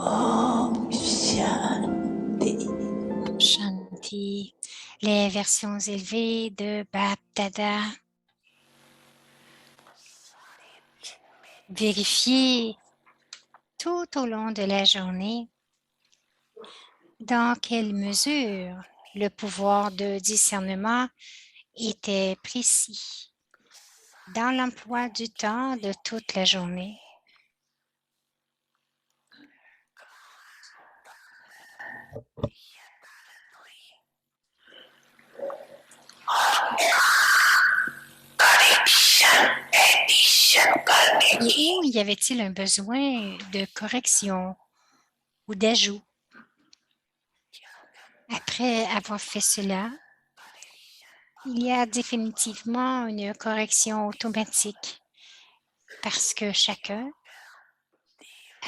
Om Shanti. Shanti. Les versions élevées de Bap-Dada. Vérifiez tout au long de la journée dans quelle mesure le pouvoir de discernement était précis dans l'emploi du temps de toute la journée. Et où y avait-il un besoin de correction ou d'ajout? Après avoir fait cela, il y a définitivement une correction automatique parce que chacun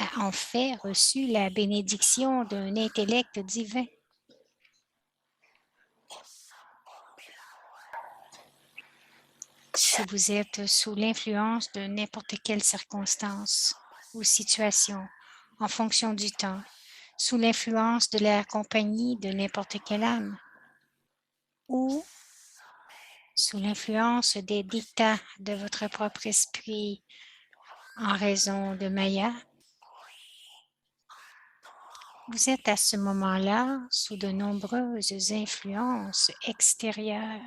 a en fait reçu la bénédiction d'un intellect divin. Si vous êtes sous l'influence de n'importe quelle circonstance ou situation, en fonction du temps, sous l'influence de la compagnie de n'importe quelle âme, ou sous l'influence des dictats de votre propre esprit en raison de Maya, vous êtes à ce moment-là sous de nombreuses influences extérieures.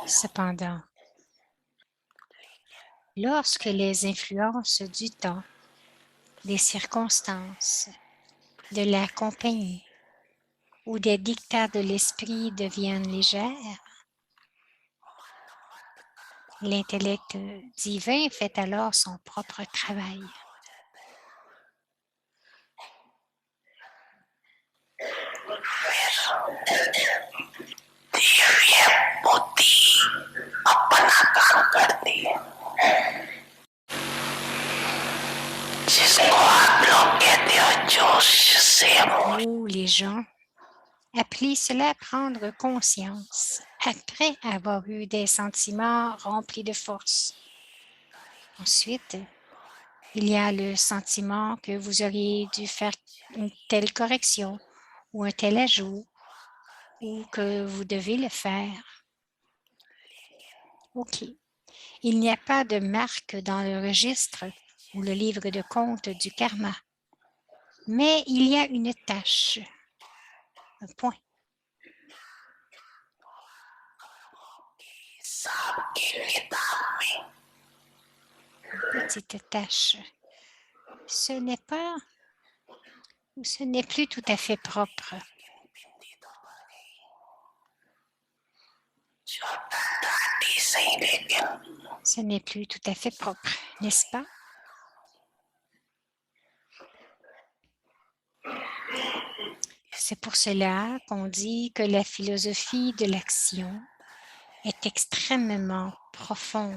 Cependant, lorsque les influences du temps, des circonstances, de la compagnie ou des dictats de l'esprit deviennent légères, l'intellect divin fait alors son propre travail. Nous, les gens, appelez cela prendre conscience après avoir eu des sentiments remplis de force. Ensuite, il y a le sentiment que vous auriez dû faire une telle correction ou un tel ajout ou que vous devez le faire. OK. Il n'y a pas de marque dans le registre ou le livre de compte du karma, mais il y a une tâche, un point. Une petite tâche. Ce n'est pas, ou ce n'est plus tout à fait propre. Ce n'est plus tout à fait propre, n'est-ce pas? C'est pour cela qu'on dit que la philosophie de l'action est extrêmement profonde.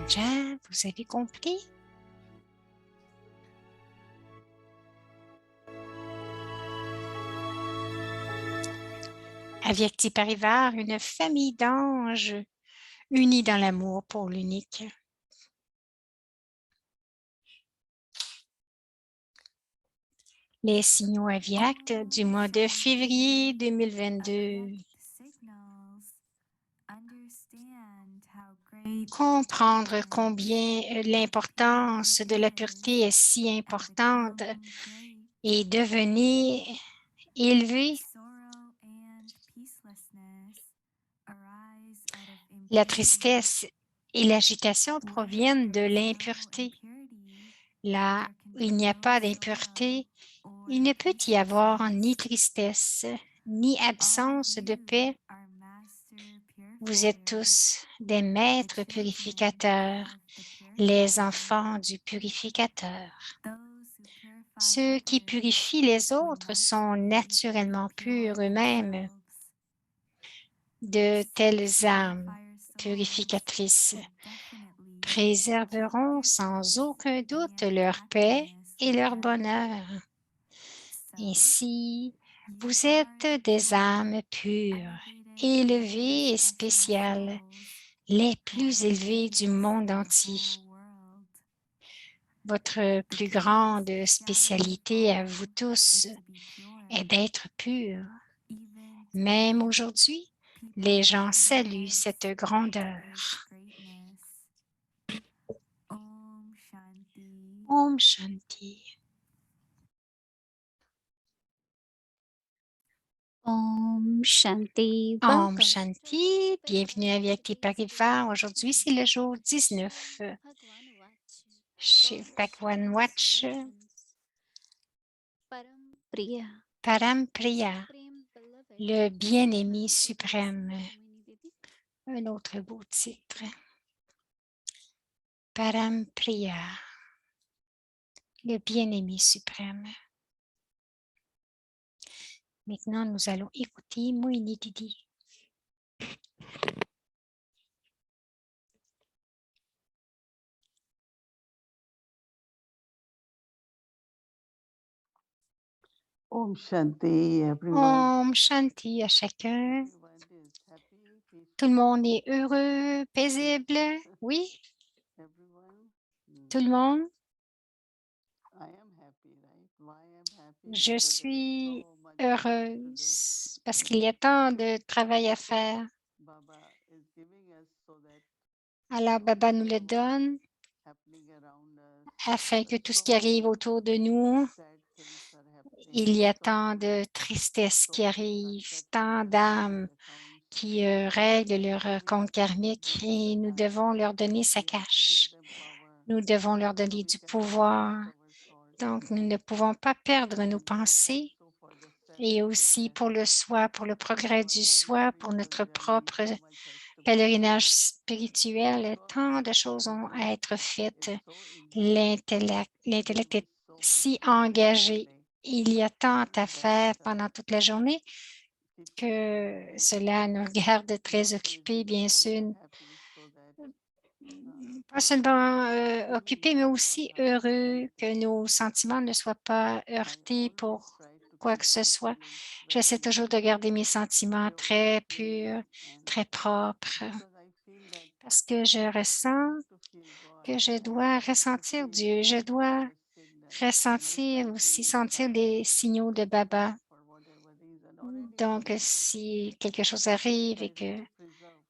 Samja, vous avez compris? Avyakti Parivar, une famille d'anges unis dans l'amour pour l'unique. Les signaux avyakts du mois de février 2022. Comprendre combien l'importance de la pureté est si importante et devenir élevé. La tristesse et l'agitation proviennent de l'impureté. Là où il n'y a pas d'impureté, il ne peut y avoir ni tristesse, ni absence de paix, Vous êtes tous des maîtres purificateurs, les enfants du purificateur. Ceux qui purifient les autres sont naturellement purs eux-mêmes. De telles âmes purificatrices préserveront sans aucun doute leur paix et leur bonheur. Ainsi, vous êtes des âmes pures, élevées et spéciales, les plus élevées du monde entier. Votre plus grande spécialité à vous tous est d'être purs. Même aujourd'hui, les gens saluent cette grandeur. Om Shanti. Om Shanti. Om Shanti. Bienvenue à Vyakti Parivar. Aujourd'hui, c'est le jour 19 chez Bhagwan Watch. Param Priya, le bien-aimé suprême. Un autre beau titre. Param Priya, le bien-aimé suprême. Maintenant, nous allons écouter Mohini Didi. Om Shanti, everyone. Om Shanti à chacun. Tout le monde est heureux, paisible. Oui, tout le monde. Je suis heureuse parce qu'il y a tant de travail à faire. Alors, Baba nous le donne afin que tout ce qui arrive autour de nous, il y a tant de tristesse qui arrive, tant d'âmes qui règlent leur compte karmique et nous devons leur donner sa cache. Nous devons leur donner du pouvoir. Donc, nous ne pouvons pas perdre nos pensées et aussi pour le soi, pour le progrès du soi, pour notre propre pèlerinage spirituel. Tant de choses ont à être faites. L'intellect est si engagé. Il y a tant à faire pendant toute la journée que cela nous garde très occupés, bien sûr. Pas seulement occupés, mais aussi heureux, que nos sentiments ne soient pas heurtés pour quoi que ce soit. J'essaie toujours de garder mes sentiments très purs, très propres, parce que je ressens que je dois ressentir Dieu. Je dois ressentir aussi, sentir les signaux de Baba. Donc, si quelque chose arrive et que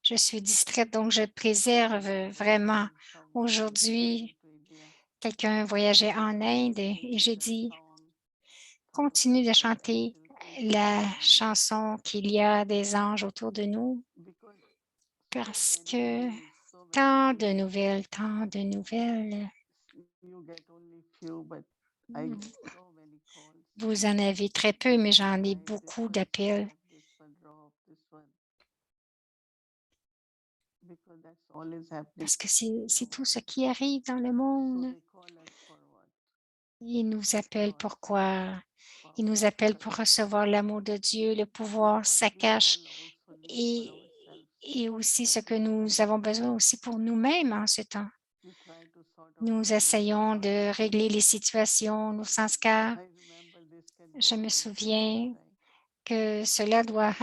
je suis distraite, donc je préserve vraiment. Aujourd'hui, quelqu'un voyageait en Inde et j'ai dit, continue de chanter la chanson qu'il y a des anges autour de nous parce que tant de nouvelles, tant de nouvelles. Vous en avez très peu, mais j'en ai beaucoup d'appels. Parce que c'est tout ce qui arrive dans le monde. Ils nous appellent pourquoi? Ils nous appellent pour recevoir l'amour de Dieu, le pouvoir, sa cache et aussi ce que nous avons besoin aussi pour nous-mêmes en ce temps. Nous essayons de régler les situations, nos sanskars. Je me souviens que cela doit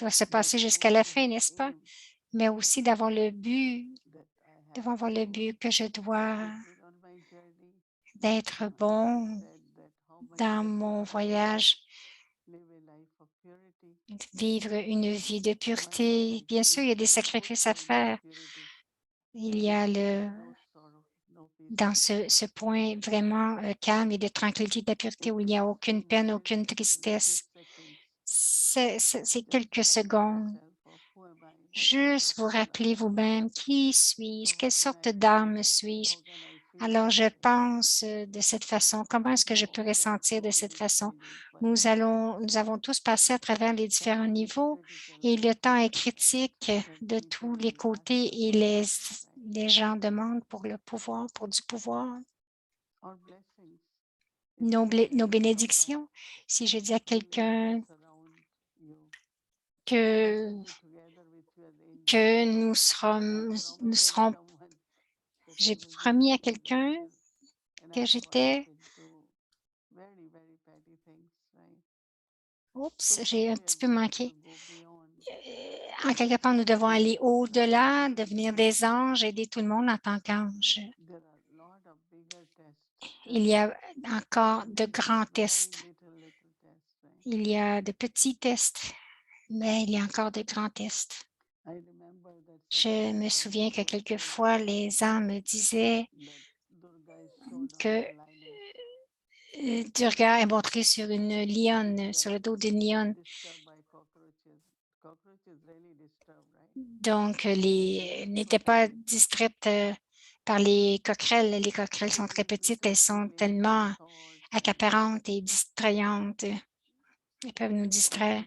se passer jusqu'à la fin, n'est-ce pas? Mais aussi d'avoir le but, que je dois d'être bon dans mon voyage, vivre une vie de pureté. Bien sûr, il y a des sacrifices à faire. Il y a dans ce point vraiment calme et de tranquillité de la pureté où il n'y a aucune peine, aucune tristesse. C'est quelques secondes. Juste vous rappeler vous-même, qui suis-je? Quelle sorte d'âme suis-je? Alors, je pense de cette façon. Comment est-ce que je peux ressentir de cette façon? Nous avons tous passé à travers les différents niveaux et le temps est critique de tous les côtés et les gens demandent pour le pouvoir, pour du pouvoir. Nos bénédictions. Si je dis à quelqu'un que nous serons, j'ai promis à quelqu'un que j'étais, oups, j'ai un petit peu manqué. En quelque part, nous devons aller au-delà, devenir des anges, aider tout le monde en tant qu'ange. Il y a encore de grands tests. Il y a de petits tests, mais il y a encore de grands tests. Je me souviens que quelquefois, les âmes me disaient que Durga est montrée sur une lionne, sur le dos d'une lionne. Donc, n'était pas distraite par les coquerelles. Les coquerelles sont très petites, elles sont tellement accaparantes et distrayantes. Elles peuvent nous distraire.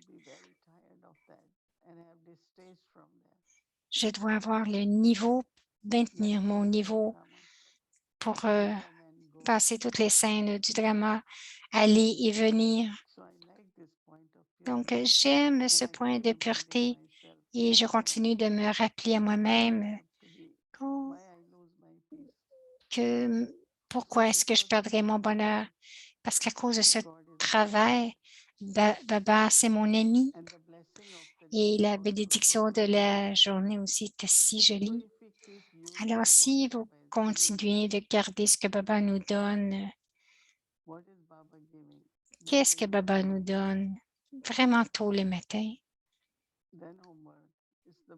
Je dois avoir le niveau, maintenir mon niveau pour passer toutes les scènes du drama, aller et venir. Donc, j'aime ce point de pureté et je continue de me rappeler à moi-même que pourquoi est-ce que je perdrais mon bonheur? Parce qu'à cause de ce travail, Baba, c'est mon ami et la bénédiction de la journée aussi était si jolie. Alors, si vous continuez de garder ce que Baba nous donne, qu'est-ce que Baba nous donne? Vraiment tôt le matin.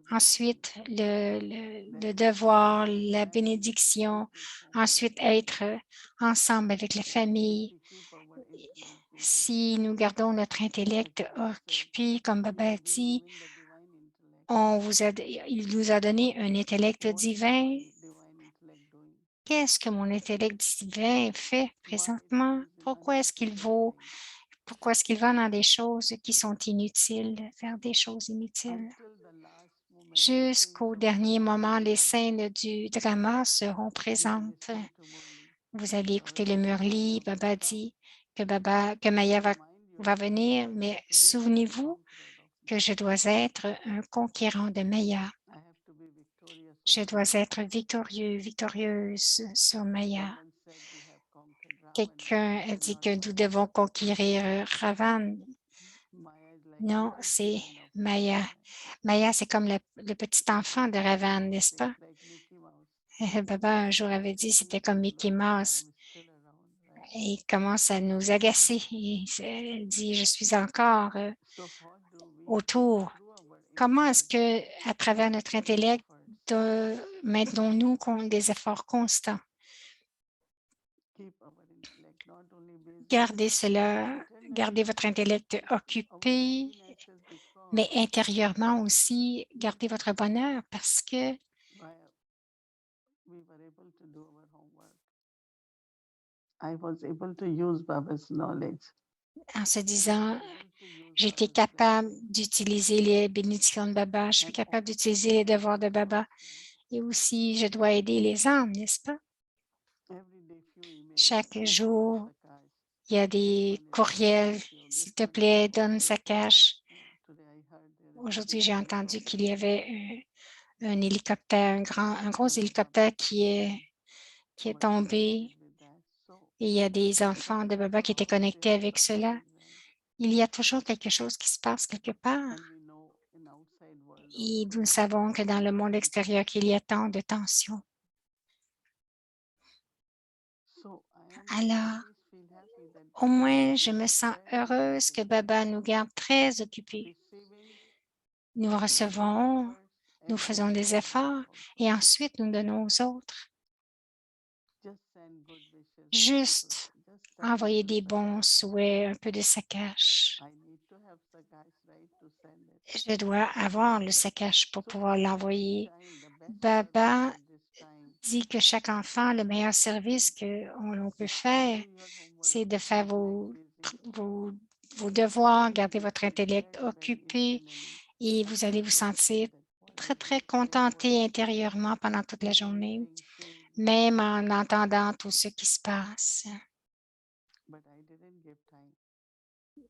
Ensuite, le devoir, la bénédiction. Ensuite, être ensemble avec la famille. Si nous gardons notre intellect occupé, comme Baba a dit, il nous a donné un intellect divin. Qu'est-ce que mon intellect divin fait présentement? Pourquoi est-ce qu'il va dans des choses qui sont inutiles, vers des choses inutiles? Jusqu'au dernier moment, les scènes du drama seront présentes. Vous allez écouter le Murli, Baba dit que Maya va venir, mais souvenez-vous que je dois être un conquérant de Maya. Je dois être victorieux, victorieuse sur Maya. Quelqu'un a dit que nous devons conquérir Ravan. Non, c'est Maya. Maya, c'est comme le petit enfant de Ravan, n'est-ce pas? Baba un jour avait dit c'était comme Mickey Mouse. Et il commence à nous agacer. Elle dit, je suis encore autour. Comment est-ce que, à travers notre intellect, maintenons-nous des efforts constants? Gardez cela, gardez votre intellect occupé, mais intérieurement aussi, gardez votre bonheur parce que en se disant, j'ai été capable d'utiliser les bénédictions de Baba, je suis capable d'utiliser les devoirs de Baba et aussi je dois aider les âmes, n'est-ce pas? Chaque jour, il y a des courriels, s'il te plaît, donne sa cache. Aujourd'hui, j'ai entendu qu'il y avait un hélicoptère, un gros hélicoptère qui est tombé et il y a des enfants de Baba qui étaient connectés avec cela. Il y a toujours quelque chose qui se passe quelque part. Et nous savons que dans le monde extérieur, qu'il y a tant de tensions. Alors, au moins, je me sens heureuse que Baba nous garde très occupés. Nous recevons, nous faisons des efforts et ensuite nous donnons aux autres. Juste envoyer des bons souhaits, un peu de sakash. Je dois avoir le sakash pour pouvoir l'envoyer. Baba dit que chaque enfant, le meilleur service l'on peut faire, c'est de faire vos, vos devoirs, garder votre intellect occupé et vous allez vous sentir très, très contenté intérieurement pendant toute la journée, même en entendant tout ce qui se passe.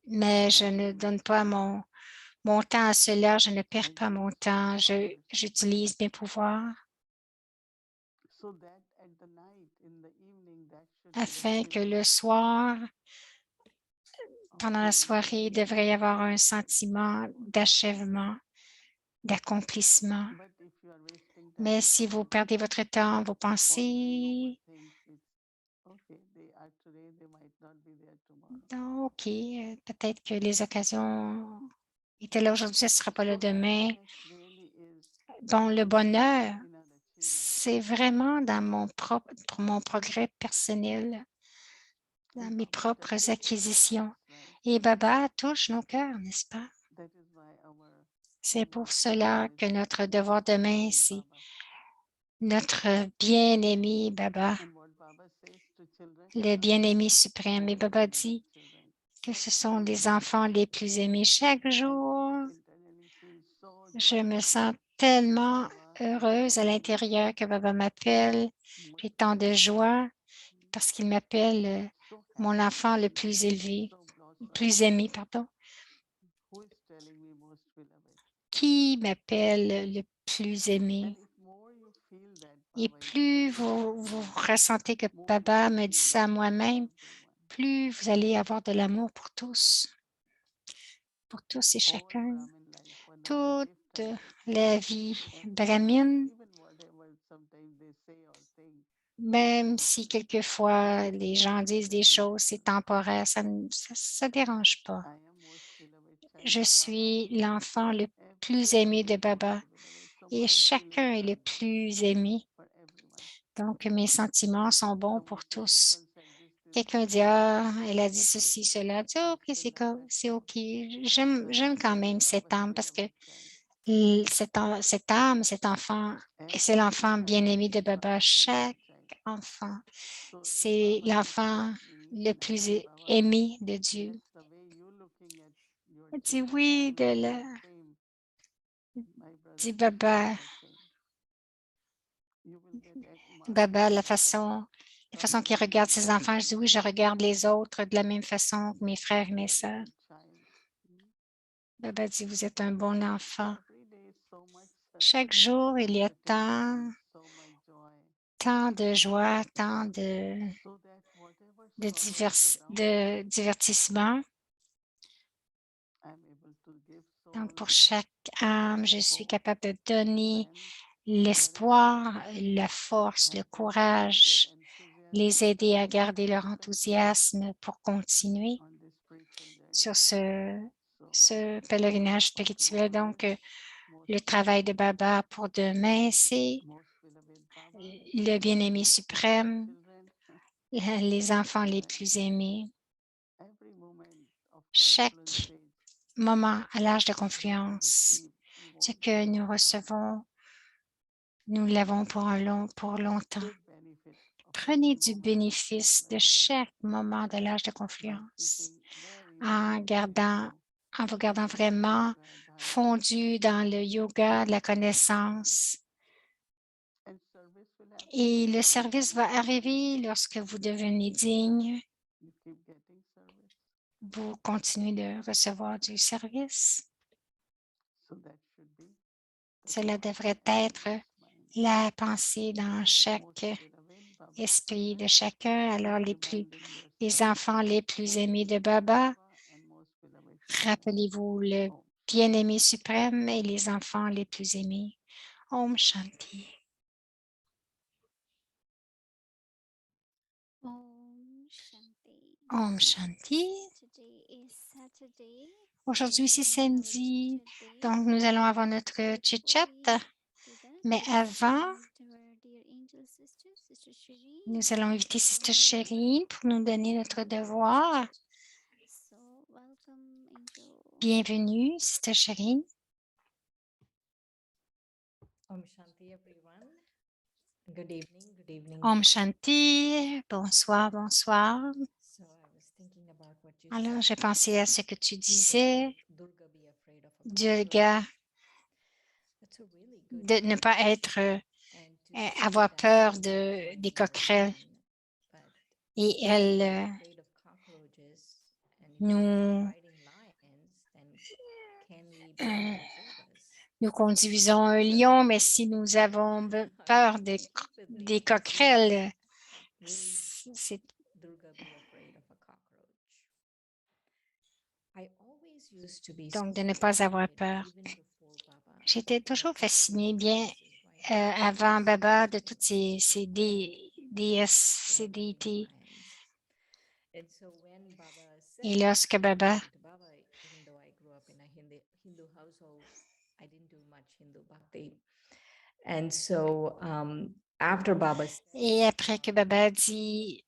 Mais je ne donne pas mon temps à cela, je ne perds pas mon temps, j'utilise mes pouvoirs afin que le soir, pendant la soirée, il devrait y avoir un sentiment d'achèvement, d'accomplissement. Mais si vous perdez votre temps, vos pensées, donc, OK, peut-être que les occasions étaient là aujourd'hui, ce ne sera pas là demain. Bon, le bonheur, c'est vraiment dans mon progrès personnel, dans mes propres acquisitions. Et Baba touche nos cœurs, n'est-ce pas? C'est pour cela que notre devoir demain, c'est notre bien-aimé Baba, le bien-aimé suprême. Et Baba dit que ce sont les enfants les plus aimés chaque jour. Je me sens tellement heureuse à l'intérieur que Baba m'appelle. J'ai tant de joie parce qu'il m'appelle mon enfant le plus élevé, plus aimé, pardon. Qui m'appelle le plus aimé? Et plus vous ressentez que Baba me dit ça à moi-même, plus vous allez avoir de l'amour pour tous et chacun. Toute la vie brahmine, même si quelquefois les gens disent des choses, c'est temporaire, ça ne dérange pas. Je suis l'enfant le plus aimé de Baba et chacun est le plus aimé. Donc, mes sentiments sont bons pour tous. Quelqu'un dit, ah, elle a dit ceci, cela. Je dis, OK, c'est OK. J'aime quand même cette âme parce que cette âme, cet enfant, et c'est l'enfant bien-aimé de Baba. Chaque enfant, c'est l'enfant le plus aimé de Dieu. Elle dit oui, dit Baba. Baba, la façon qu'il regarde ses enfants, je dis oui, je regarde les autres de la même façon que mes frères et mes sœurs. Baba dit, vous êtes un bon enfant. Chaque jour, il y a tant de joie, tant de divertissement. Donc, pour chaque âme, je suis capable de donner l'espoir, la force, le courage, les aider à garder leur enthousiasme pour continuer sur ce pèlerinage spirituel. Donc, le travail de Baba pour demain, c'est le bien-aimé suprême, les enfants les plus aimés. Chaque moment à l'âge de confluence, ce que nous recevons, nous l'avons pour longtemps. Prenez du bénéfice de chaque moment de l'âge de confluence en vous gardant vraiment fondu dans le yoga de la connaissance. Et le service va arriver lorsque vous devenez digne. Vous continuez de recevoir du service. Cela devrait être la pensée dans chaque esprit de chacun. Alors, les enfants les plus aimés de Baba, rappelez-vous le bien-aimé suprême et les enfants les plus aimés. Om Shanti. Om Shanti. Om Shanti. Today is Saturday. Aujourd'hui, c'est We have a samedi, chit-chat day. donc nous allons avoir notre chit-chat. Do that. Mais avant, Invite our dear angel sister, Sister Shireen. nous allons inviter Sister Chérine pour nous donner notre devoir. So, welcome, angel. Bienvenue, Sister Chérine. Om Shanti, everyone. Good evening. Good evening. Om Shanti. Bonsoir, bonsoir. So I was thinking about what you Alors, said. j'ai pensé à ce que tu disais, Durga be afraid of a Durga, cockroach. That's a really good de ne pas être, and to see avoir that peur in des one coquerelles. woman, but Et if elle, you're afraid of cockroaches and if you're nous, riding lions, then can we be euh, afraid of Durgas? nous conduisons un lion, mais si nous avons peur Keep with me. des Let's look coquerelles, at will c'est Durga be afraid of a cockroach? I always used to be donc de so ne pas avoir fascinated, peur. even before Baba, J'étais by toujours all fascinée, these bien goddesses, right? avant Baba, de toutes So ces déesses, ces déités. And so when Baba Et said, lorsque Baba, to Baba, even though I grew up in a Hindu household, I didn't do much Hindu bhakti. And so after Baba said, et après que Baba a dit,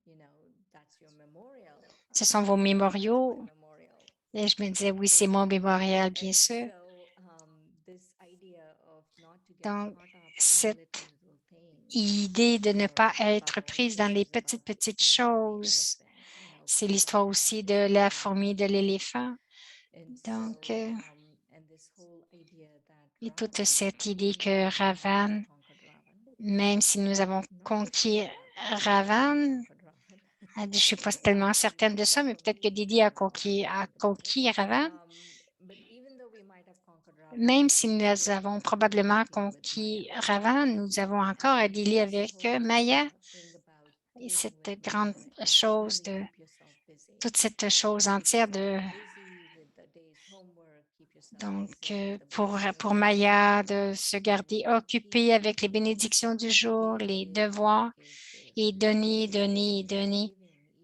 you know, that's your memorial. ce sont vos That's my mémoriaux, memorial. et je me disais, oui, c'est mon mémorial, bien And sûr. so this idea of not to get Donc, caught up in cette little things. idée de ne So pas être Baba prise also dans les says about the petites sun and the choses, elephant, you know, c'est Karma l'histoire Karma aussi is de la very fourmi, de l'éléphant. and Donc, so and this whole idea that et toute Ravan, cette idée even though que we might have Ravan, conquered Ravan, même si nous avons not conquis sure about that, maybe Didi Ravan, conquered Ravan. je ne suis pas tellement certaine de ça, mais peut-être que Didi a conquis Ravan. But even though we might have conquered Ravan, Même we si still nous have avons to probablement deal with conquis Maya. Ravan, nous avons encore à dealer This avec whole Maya thing about et dealing cette with grande Maya is to chose really de keep yourself busy. toute cette chose Keep entière yourself busy with the day's homework, keep yourself donc busy with the pour blessings of Maya the de se day, garder and occupée keep avec les bénédictions du jour, les devoirs et and donner, keep donner, giving, donner.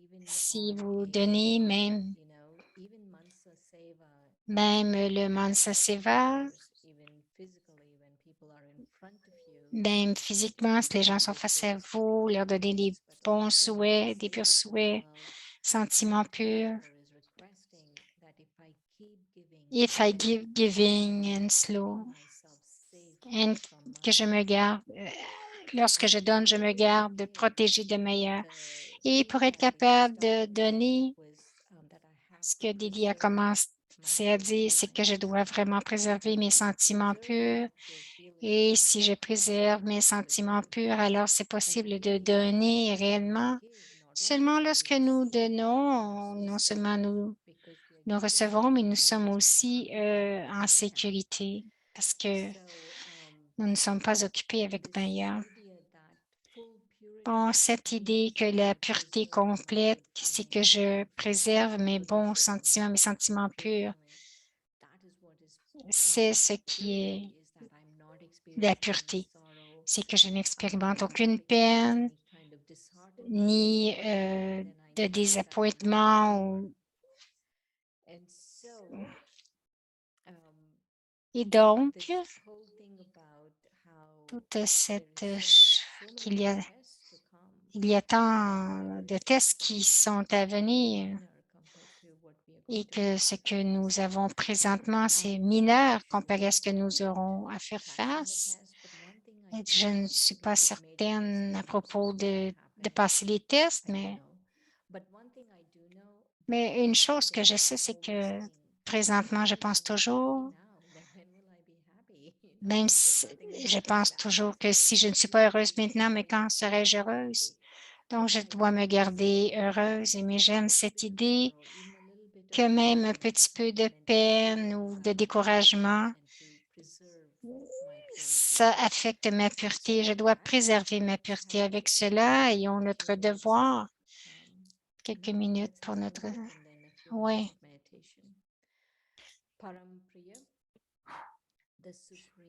even Si on vous a donnez, même you know, even Mansa Seva, le Mansa Seva, others, even physically when people are in front of you, même physiquement, si les gens sont face à vous, leur donner des bons souhaits, des purs souhaits, sentiments purs. If I give giving and slow, and que je me garde, lorsque je donne, je me garde de protéger de meilleur. Et pour être capable de donner, ce que Didi a commencé à dire, c'est que je dois vraiment préserver mes sentiments purs. Et si je préserve mes sentiments purs, alors c'est possible de donner réellement. Seulement lorsque nous donnons, non seulement nous recevons, mais nous sommes aussi en sécurité parce que nous ne sommes pas occupés avec Maya. Bon, cette idée que la pureté complète, c'est que je préserve mes bons sentiments, mes sentiments purs. C'est ce qui est la pureté. C'est que je n'expérimente aucune peine, ni de désappointement. Et donc, toute cette il y a tant de tests qui sont à venir et que ce que nous avons présentement, c'est mineur comparé à ce que nous aurons à faire face. Et je ne suis pas certaine à propos de passer les tests, mais une chose que je sais, c'est que présentement, je pense toujours, même si je pense toujours que si je ne suis pas heureuse maintenant, mais quand serai-je heureuse? Donc, je dois me garder heureuse, mais j'aime cette idée que même un petit peu de peine ou de découragement, ça affecte ma pureté. Je dois préserver ma pureté. Avec cela, ayons notre devoir. Quelques minutes pour notre... Oui.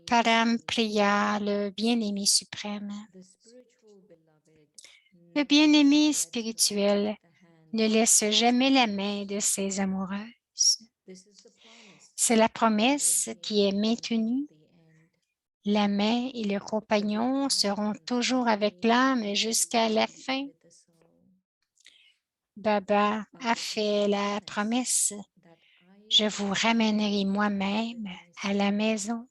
Param Priya, le bien-aimé suprême. Le bien-aimé spirituel ne laisse jamais la main de ses amoureuses. C'est la promesse qui est maintenue. La main et le compagnon seront toujours avec l'âme jusqu'à la fin. Baba a fait la promesse. Je vous ramènerai moi-même à la maison.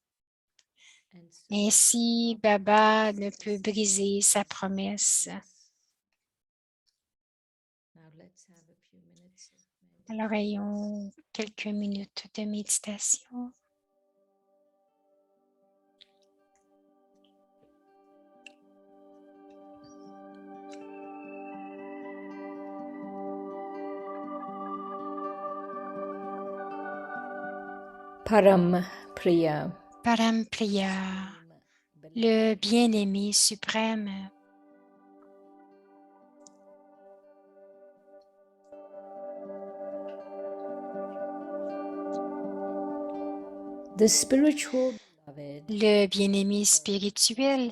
Ainsi, Baba ne peut briser sa promesse. Alors, ayons quelques minutes de méditation. Param Priya, Parampriya, le bien-aimé suprême. the spiritual beloved, Le bien-aimé spirituel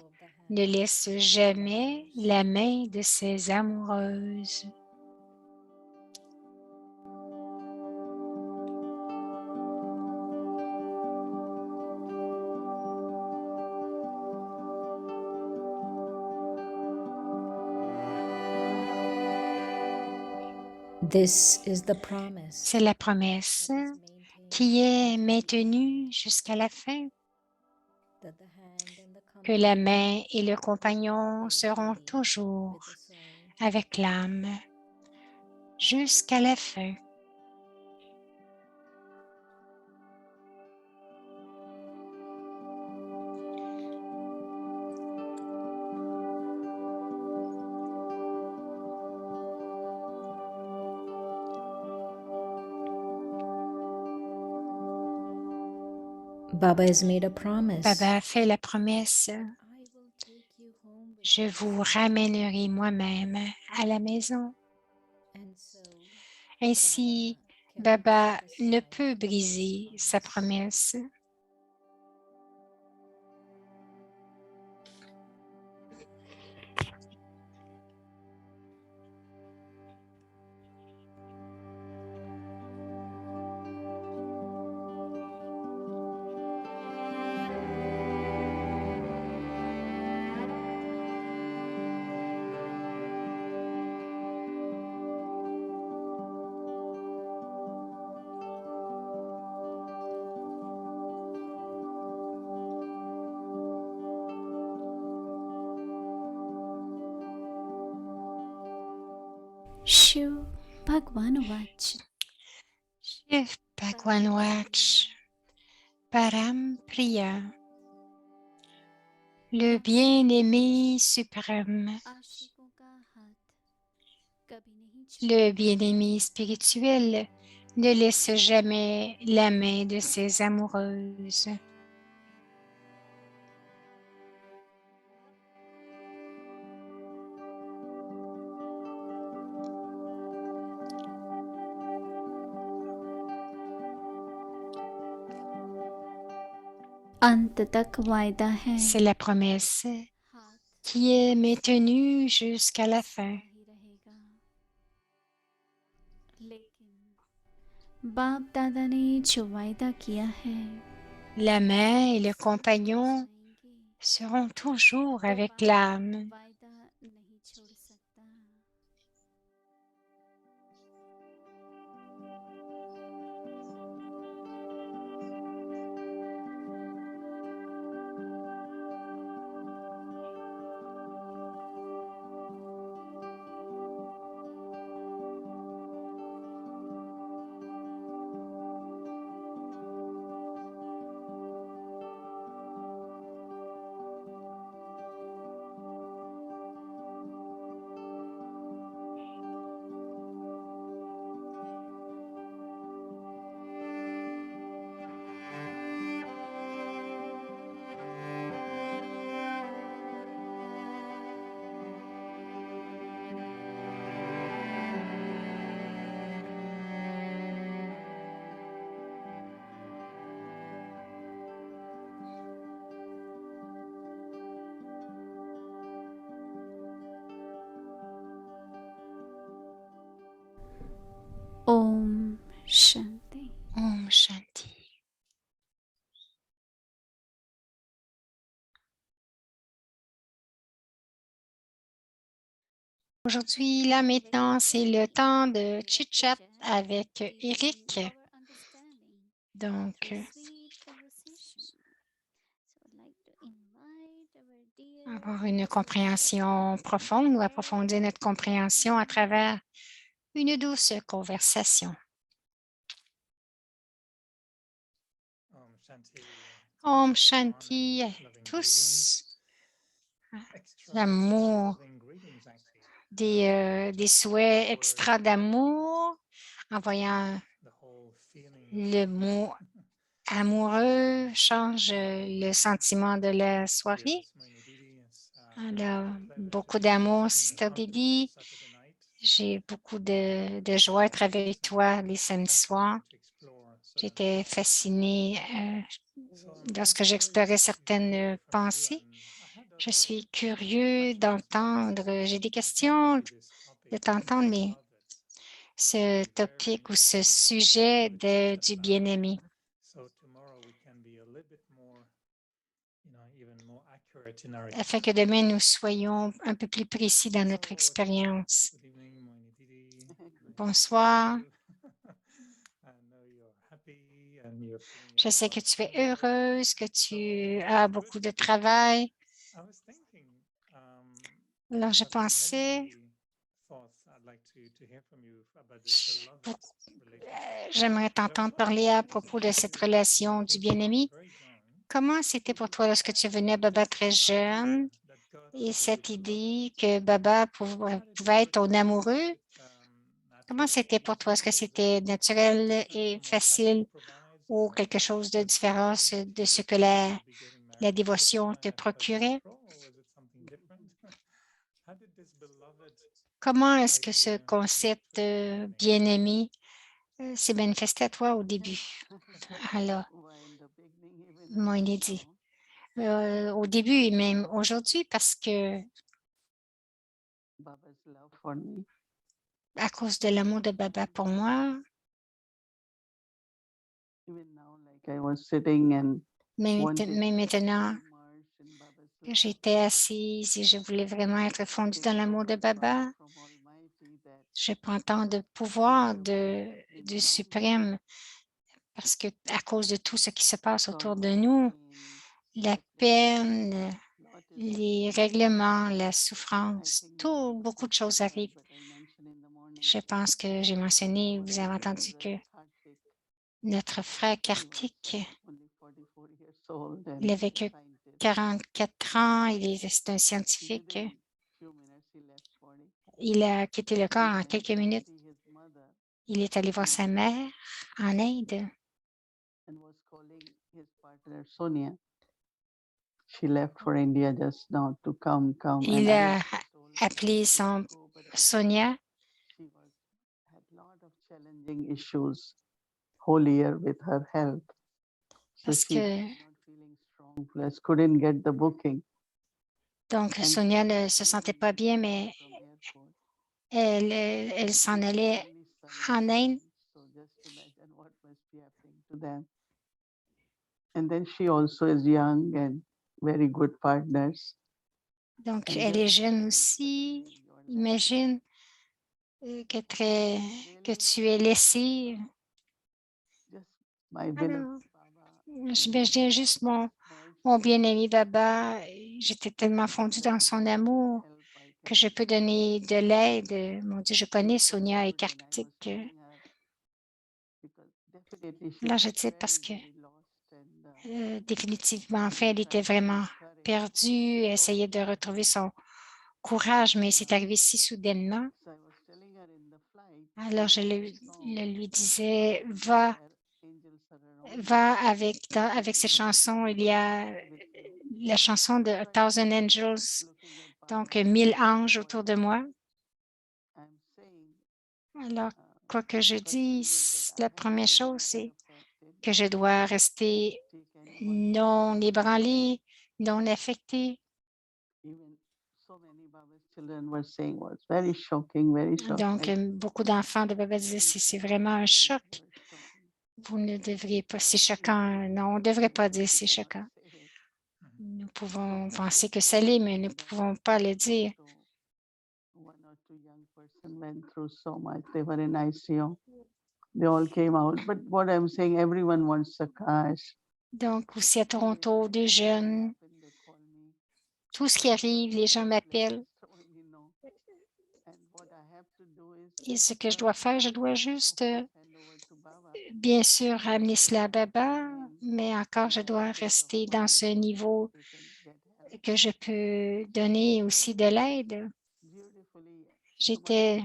ne laisse jamais la main de ses amoureuses. this is the promise C'est la promesse that is maintained, qui est maintenue jusqu'à la fin, that the hand and the que la company main et le compagnon will seront be toujours with the soul. avec l'âme jusqu'à la fin. Baba has made a promise. Baba a fait la promesse, I will take you home with je me. vous ramènerai moi-même à la maison. And so, Ainsi, Baba Baba cannot ne set peut aside briser his sa promise. promesse. Shiv Bhagwan Vach. Shiv Bhagwan Vach, Param Priya, le bien-aimé suprême, आशिकों का हाथ कभी नहीं le छोड़ता. bien-aimé spirituel, ne laisse jamais la main de ses amoureuses. अंत तक वायदा है. C'est la promesse हाथ qui est maintenue jusqu'à la fin. सदा ही रहेगा. लेकिन बाप दादा ने जो वायदा किया है La main et le compagnon जाएंगे, seront toujours तो avec बाप l'âme. वायदा नहीं छोड़ सकता. ओम Shanti. Om Shanti. Aujourd'hui, là maintenant, c'est le temps de chit-chat avec Eric. Donc, avoir une compréhension profonde ou approfondir notre compréhension à travers une douce conversation. Om Shanti à tous. L'amour, des souhaits extra d'amour en voyant le mot amoureux change le sentiment de la soirée. Alors, beaucoup d'amour, Sister Didi. J'ai beaucoup de joie à être avec toi les samedis soirs. J'étais fascinée lorsque j'explorais certaines pensées. Je suis curieux d'entendre. J'ai des questions de t'entendre, mais ce topic ou ce sujet du bien-aimé. Afin que demain, nous soyons un peu plus précis dans notre expérience. Bonsoir. Je sais que tu es heureuse, que tu as beaucoup de travail. Alors, je pensais, j'aimerais t'entendre parler à propos de cette relation du bien-aimé. Comment c'était pour toi lorsque tu venais à Baba très jeune et cette idée que Baba pouvait être ton amoureux? Comment c'était pour toi? Est-ce que c'était naturel et facile ou quelque chose de différent de ce que la dévotion te procurait? Comment est-ce que ce concept bien-aimé s'est manifesté à toi au début? Alors, moi, il est dit. Au début et même aujourd'hui parce que à cause de l'amour de Baba pour moi, mais maintenant, j'étais assise et je voulais vraiment être fondue dans l'amour de Baba. Je prends tant de pouvoir du suprême parce que à cause de tout ce qui se passe autour de nous, la peine, les règlements, la souffrance, beaucoup de choses arrivent. Je pense que j'ai mentionné, vous avez entendu que notre frère Karthik, il avait que 44 ans, c'est un scientifique. Il a quitté le corps en quelques minutes. Il est allé voir sa mère en Inde. Il a appelé Sonia. Parce que donc Sonia ne se sentait pas bien, mais elle s'en allait en Inde. Donc, elle est jeune aussi. Imagine que tu es laissé. Alors, j'imagine juste mon bien-aimé Baba. J'étais tellement fondue dans son amour que je peux donner de l'aide. Mon Dieu, je connais Sonia et Karthik. Là, je dis parce que définitivement, en fait, elle était vraiment perdue, elle essayait de retrouver son courage, mais c'est arrivé si soudainement. Alors, je lui disais, va avec cette chanson. Il y a la chanson de A Thousand Angels, donc 1000 anges autour de moi. Alors, quoi que je dise, la première chose, c'est que je dois rester non ébranlé, non affecté. Donc, beaucoup d'enfants de Baba disaient, c'est vraiment un choc. Vous ne devriez pas, c'est choquant. Non, on ne devrait pas dire c'est choquant. Nous pouvons penser que ça l'est, mais nous ne pouvons pas le dire. Donc, aussi à Toronto, 2 jeunes, Tout ce qui arrive, les gens m'appellent. Et ce que je dois faire, je dois juste, bien sûr, ramener cela à Baba, mais encore, je dois rester dans ce niveau que je peux donner aussi de l'aide. J'étais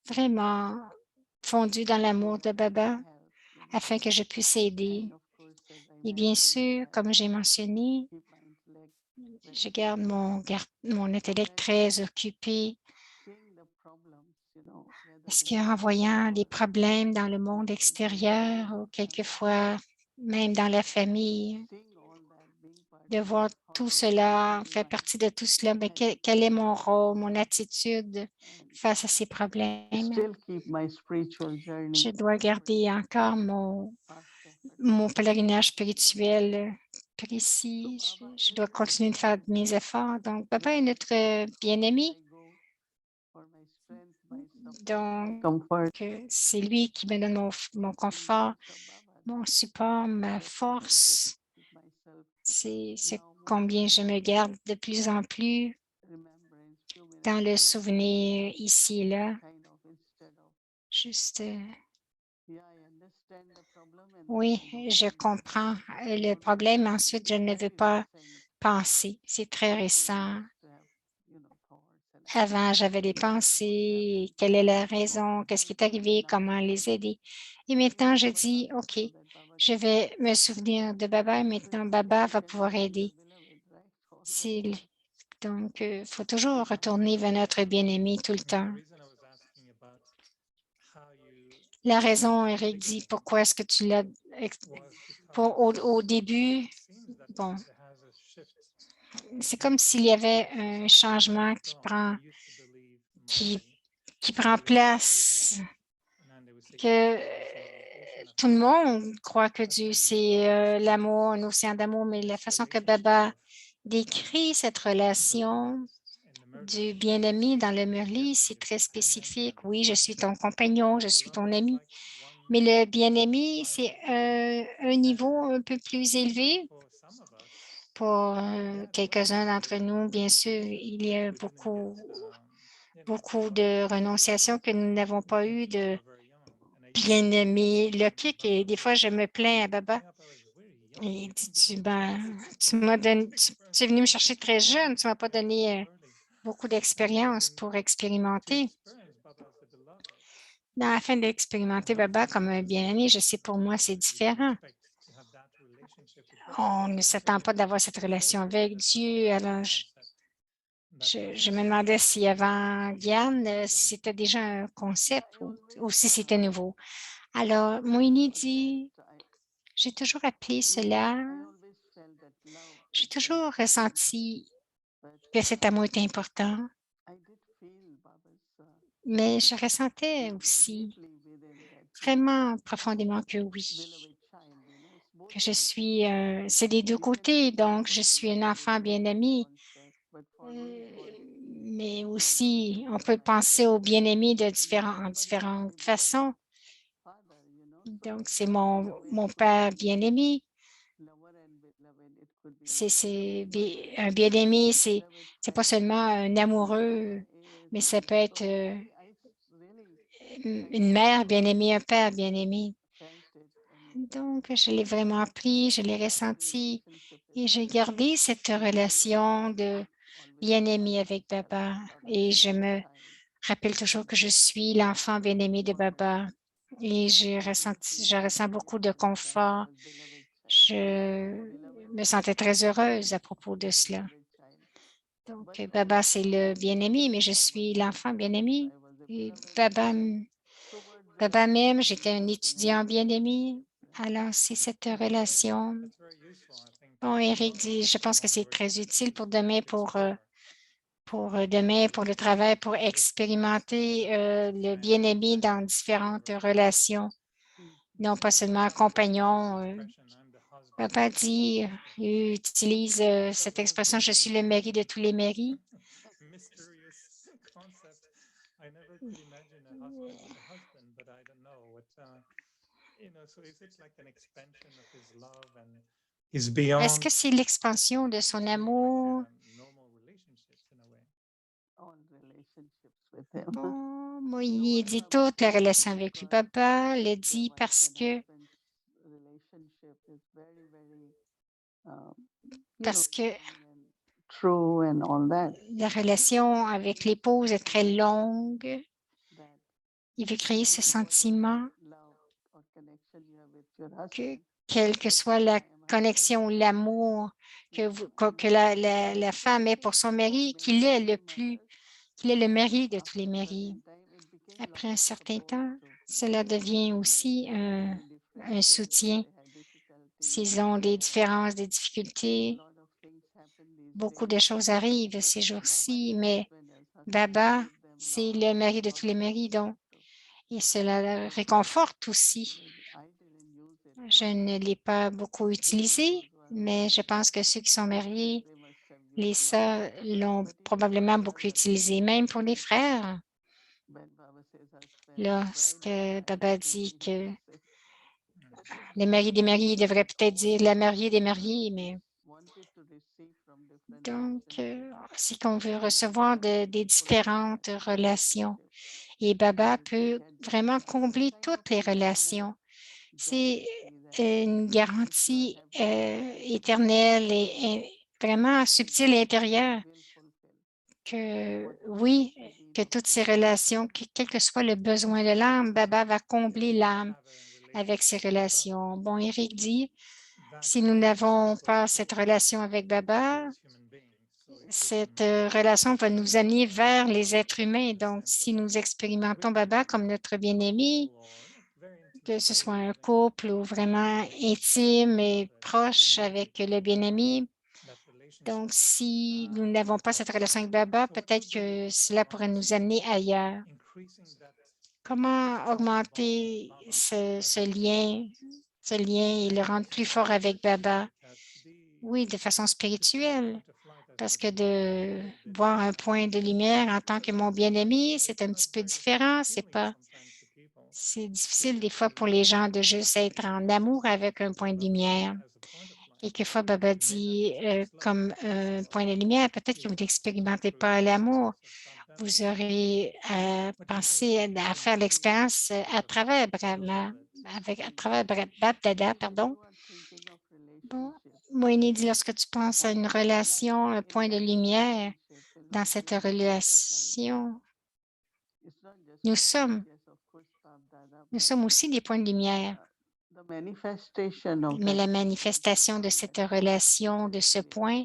vraiment fondue dans l'amour de Baba afin que je puisse aider. Et bien sûr, comme j'ai mentionné, je garde mon intellect très occupé parce qu'en voyant les problèmes dans le monde extérieur ou quelquefois même dans la famille, de voir tout cela, faire partie de tout cela, mais quel est mon rôle, mon attitude face à ces problèmes? Je dois garder encore mon pèlerinage spirituel précis. Je dois continuer de faire mes efforts. Donc, Papa est notre bien-aimé. Donc, c'est lui qui me donne mon confort, mon support, ma force. C'est combien je me garde de plus en plus dans le souvenir ici et là. Juste, oui, je comprends le problème. Ensuite, je ne veux pas penser. C'est très récent. Avant, j'avais des pensées, quelle est la raison, qu'est-ce qui est arrivé, comment les aider. Et maintenant, je dis, OK, je vais me souvenir de Baba et maintenant, Baba va pouvoir aider. Donc, il faut toujours retourner vers notre bien-aimé tout le temps. La raison, Eric dit, pourquoi est-ce que tu l'as au début? Bon, c'est comme s'il y avait un changement qui prend place, que tout le monde croit que Dieu, c'est l'amour, un océan d'amour, mais la façon que Baba décrit cette relation du bien-aimé dans le Murli, c'est très spécifique. Oui, je suis ton compagnon, je suis ton ami. Mais le bien-aimé, c'est un niveau un peu plus élevé pour quelques-uns d'entre nous. Bien sûr, il y a beaucoup de renonciations que nous n'avons pas eues de bien-aimé Lokik. Et des fois, je me plains à Baba. Et il dit, tu es venu me chercher très jeune, tu ne m'as pas donné beaucoup d'expérience pour expérimenter. Afin d'expérimenter Baba comme un bien-aimé, je sais pour moi, c'est différent. On ne s'attend pas d'avoir cette relation avec Dieu. Alors, je me demandais si avant Gyan, si c'était déjà un concept ou si c'était nouveau. Alors, Moïni dit, j'ai toujours appelé cela, j'ai toujours ressenti que cet amour était important, mais je ressentais aussi vraiment profondément que oui, que je suis, c'est des deux côtés, donc je suis un enfant bien-aimé, mais aussi on peut penser au bien-aimé en différentes façons. Donc, c'est mon père bien-aimé. Un bien-aimé, c'est pas seulement un amoureux, mais ça peut être une mère bien-aimée, un père bien-aimé. Donc, je l'ai vraiment appris, je l'ai ressenti et j'ai gardé cette relation de bien-aimé avec Baba. Et je me rappelle toujours que je suis l'enfant bien-aimé de Baba et je ressens beaucoup de confort. Je me sentais très heureuse à propos de cela. Donc, Baba, c'est le bien-aimé, mais je suis l'enfant bien-aimé. Et Baba m'aime, j'étais un étudiant bien-aimé. Alors, c'est cette relation. Bon, Eric dit, je pense que c'est très utile pour demain, pour demain, pour le travail, pour expérimenter le bien-aimé dans différentes relations, non pas seulement compagnon. Papa dit, utilise cette expression, je suis le mari de tous les maris. Est-ce que c'est l'expansion de son amour Bon, Moïni dit toute la relation avec le papa, le dit parce que parce que true and all that. la relation avec l'épouse est très longue. Il veut créer ce sentiment que, quelle que soit la connexion ou l'amour que la femme ait pour son mari, qu'il est le mari de tous les maris. Après un certain temps, cela devient aussi un soutien. S'ils ont des différences, des difficultés, beaucoup de choses arrivent ces jours-ci, mais Baba, c'est le mari de tous les maris, donc, et cela le réconforte aussi. Je ne l'ai pas beaucoup utilisé, mais je pense que ceux qui sont mariés, les sœurs l'ont probablement beaucoup utilisé, même pour les frères. Lorsque Baba dit que les maris des mariés devraient peut-être dire la mariée des mariés, mais donc, c'est qu'on veut recevoir des différentes relations. Et Baba peut vraiment combler toutes les relations. C'est une garantie éternelle et vraiment subtile et intérieure que oui, que toutes ces relations, quel que soit le besoin de l'âme, Baba va combler l'âme avec ces relations. Bon, Eric dit, si nous n'avons pas cette relation avec Baba, cette relation va nous amener vers les êtres humains. Donc, si nous expérimentons Baba comme notre bien-aimé, que ce soit un couple ou vraiment intime et proche avec le bien-aimé, donc si nous n'avons pas cette relation avec Baba, peut-être que cela pourrait nous amener ailleurs. Comment augmenter ce lien et le rendre plus fort avec Baba? Oui, de façon spirituelle, parce que de voir un point de lumière en tant que mon bien-aimé, c'est un petit peu différent. C'est difficile des fois pour les gens de juste être en amour avec un point de lumière. Et quelquefois, Baba dit comme un point de lumière, peut-être que vous n'expérimentez pas l'amour. Vous aurez pensé à faire l'expérience à travers Brahma, à travers Bab Dada, pardon. Bon, Moïni dit, lorsque tu penses à une relation, un point de lumière, dans cette relation, nous sommes aussi des points de lumière. Mais la manifestation de cette relation, de ce point,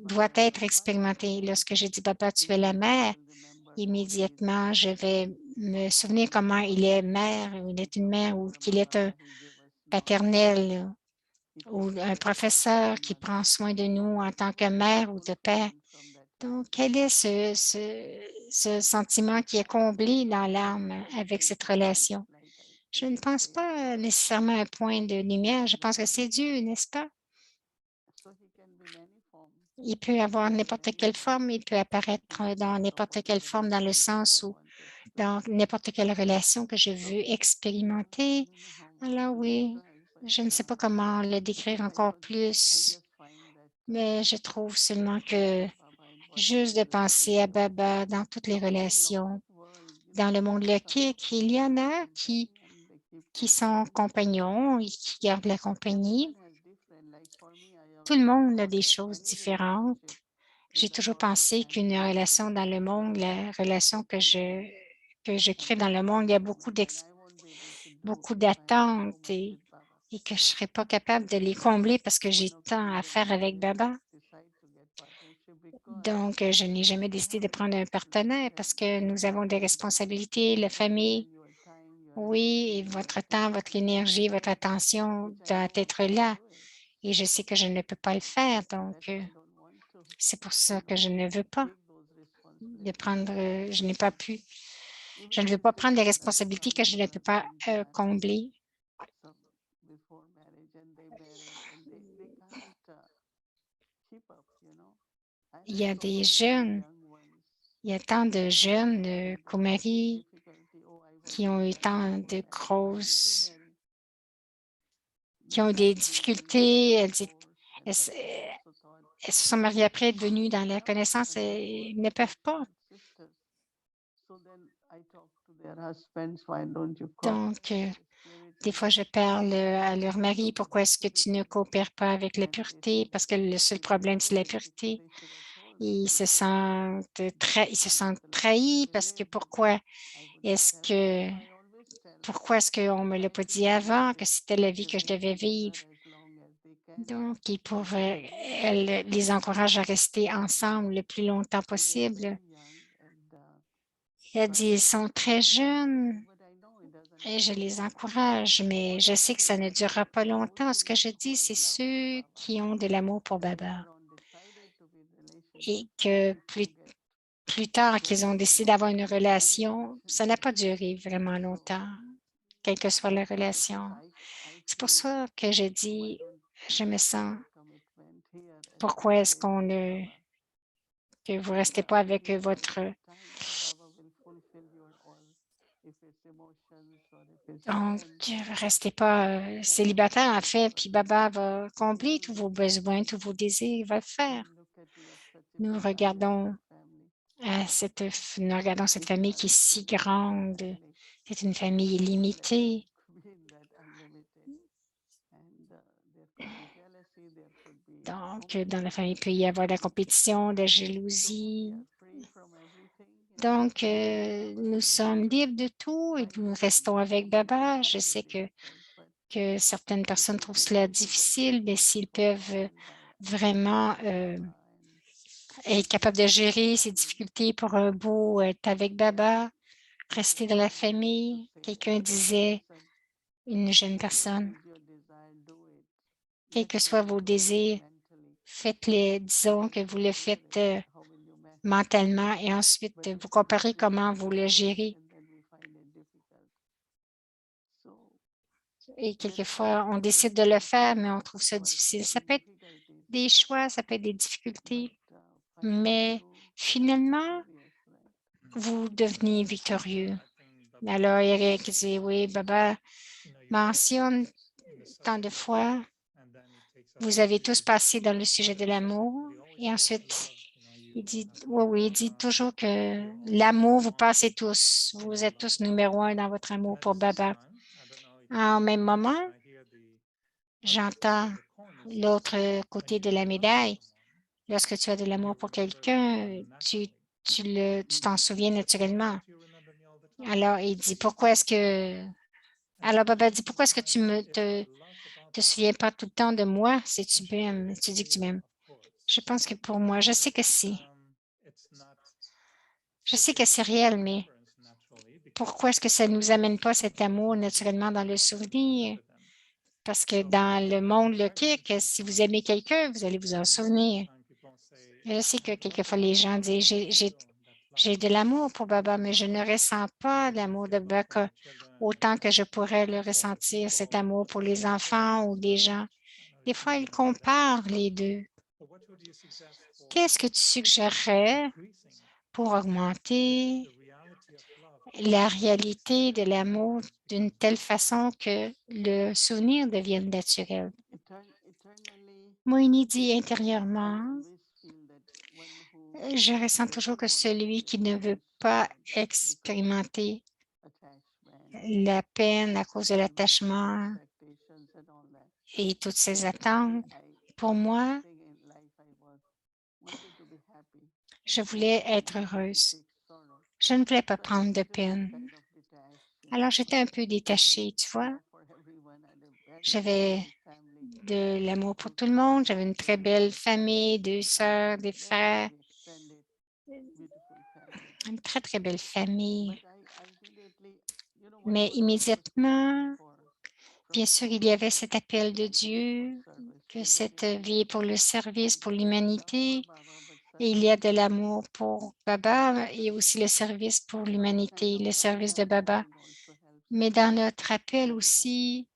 doit être expérimentée. Lorsque je dis, Baba, tu es la mère, immédiatement, je vais me souvenir comment il est mère, ou il est une mère, ou qu'il est un paternel, ou un professeur qui prend soin de nous en tant que mère ou de père. Donc, quel est ce sentiment qui est comblé dans l'âme avec cette relation? Je ne pense pas nécessairement à un point de lumière. Je pense que c'est Dieu, n'est-ce pas? Il peut avoir n'importe quelle forme, il peut apparaître dans n'importe quelle forme, dans le sens où, dans n'importe quelle relation que je veux expérimenter. Alors oui, je ne sais pas comment le décrire encore plus, mais je trouve seulement que juste de penser à Baba dans toutes les relations, dans le monde loquique, il y en a qui sont compagnons et qui gardent la compagnie. Tout le monde a des choses différentes. J'ai toujours pensé qu'une relation dans le monde, la relation que je crée dans le monde, il y a beaucoup d'attentes et que je ne serais pas capable de les combler parce que j'ai tant à faire avec Baba. Donc, je n'ai jamais décidé de prendre un partenaire parce que nous avons des responsabilités, la famille. Oui, et votre temps, votre énergie, votre attention doit être là. Et je sais que je ne peux pas le faire. Donc, c'est pour ça que je ne veux pas je n'ai pas pu. Je ne veux pas prendre les responsabilités que je ne peux pas combler. Il y a des jeunes, il y a tant de jeunes Kumari qui ont eu tant de qui ont eu des difficultés. Elles se sont mariées après, devenues dans la connaissance et ne peuvent pas. Donc, des fois, je parle à leur mari, pourquoi est-ce que tu ne coopères pas avec la pureté? Parce que le seul problème, c'est la pureté. Ils se sentent trahis parce que est-ce que pourquoi est-ce qu'on ne me l'a pas dit avant que c'était la vie que je devais vivre? Donc, elle les encourage à rester ensemble le plus longtemps possible. Elle dit, ils sont très jeunes et je les encourage, mais je sais que ça ne durera pas longtemps. Ce que je dis, c'est ceux qui ont de l'amour pour Baba et que plus tard qu'ils ont décidé d'avoir une relation, ça n'a pas duré vraiment longtemps, quelle que soit la relation. C'est pour ça que je dis, je me sens, pourquoi est-ce que vous ne restez pas avec votre. Donc, restez pas célibataire, en fait, puis Baba va combler tous vos besoins, tous vos désirs, il va le faire. Nous regardons nous regardons cette famille qui est si grande. C'est une famille illimitée. Donc, dans la famille, il peut y avoir de la compétition, de la jalousie. Donc, nous sommes libres de tout et nous restons avec Baba. Je sais que certaines personnes trouvent cela difficile, mais s'ils peuvent vraiment être capables de gérer ces difficultés pour un bout, être avec Baba, rester dans la famille. Quelqu'un disait, une jeune personne, quels que soient vos désirs, faites-les, disons que vous le faites mentalement et ensuite vous comparez comment vous le gérez. Et quelquefois, on décide de le faire, mais on trouve ça difficile. Ça peut être des choix, ça peut être des difficultés, mais finalement, vous devenez victorieux. Alors, Eric dit, oui, Baba mentionne tant de fois, vous avez tous passé dans le sujet de l'amour. Et ensuite, il dit, oui, il dit toujours que l'amour, vous passez tous. Vous êtes tous numéro un dans votre amour pour Baba. En même moment, j'entends l'autre côté de la médaille. Lorsque tu as de l'amour pour quelqu'un, tu t'en souviens naturellement. Alors, il dit, alors Baba dit, pourquoi est-ce que tu ne te souviens pas tout le temps de moi si tu m'aimes, tu dis que tu m'aimes? Je pense que pour moi, je sais que c'est réel, mais pourquoi est-ce que ça ne nous amène pas cet amour naturellement dans le souvenir? Parce que dans le monde logique, si vous aimez quelqu'un, vous allez vous en souvenir. Je sais que quelquefois les gens disent, j'ai de l'amour pour Baba, mais je ne ressens pas l'amour de Baba autant que je pourrais le ressentir, cet amour pour les enfants ou les gens. Des fois, ils comparent les deux. Qu'est-ce que tu suggérerais pour augmenter la réalité de l'amour d'une telle façon que le souvenir devienne naturel? Moïni dit intérieurement, je ressens toujours que celui qui ne veut pas expérimenter la peine à cause de l'attachement et toutes ces attentes, pour moi, je voulais être heureuse. Je ne voulais pas prendre de peine. Alors, j'étais un peu détachée, tu vois. J'avais de l'amour pour tout le monde. J'avais une très belle famille, 2 sœurs, des frères, une très, très belle famille. Mais immédiatement, bien sûr, il y avait cet appel de Dieu, que cette vie est pour le service, pour l'humanité. Et il y a de l'amour pour Baba et aussi le service pour l'humanité, le service de Baba. Mais dans notre appel aussi,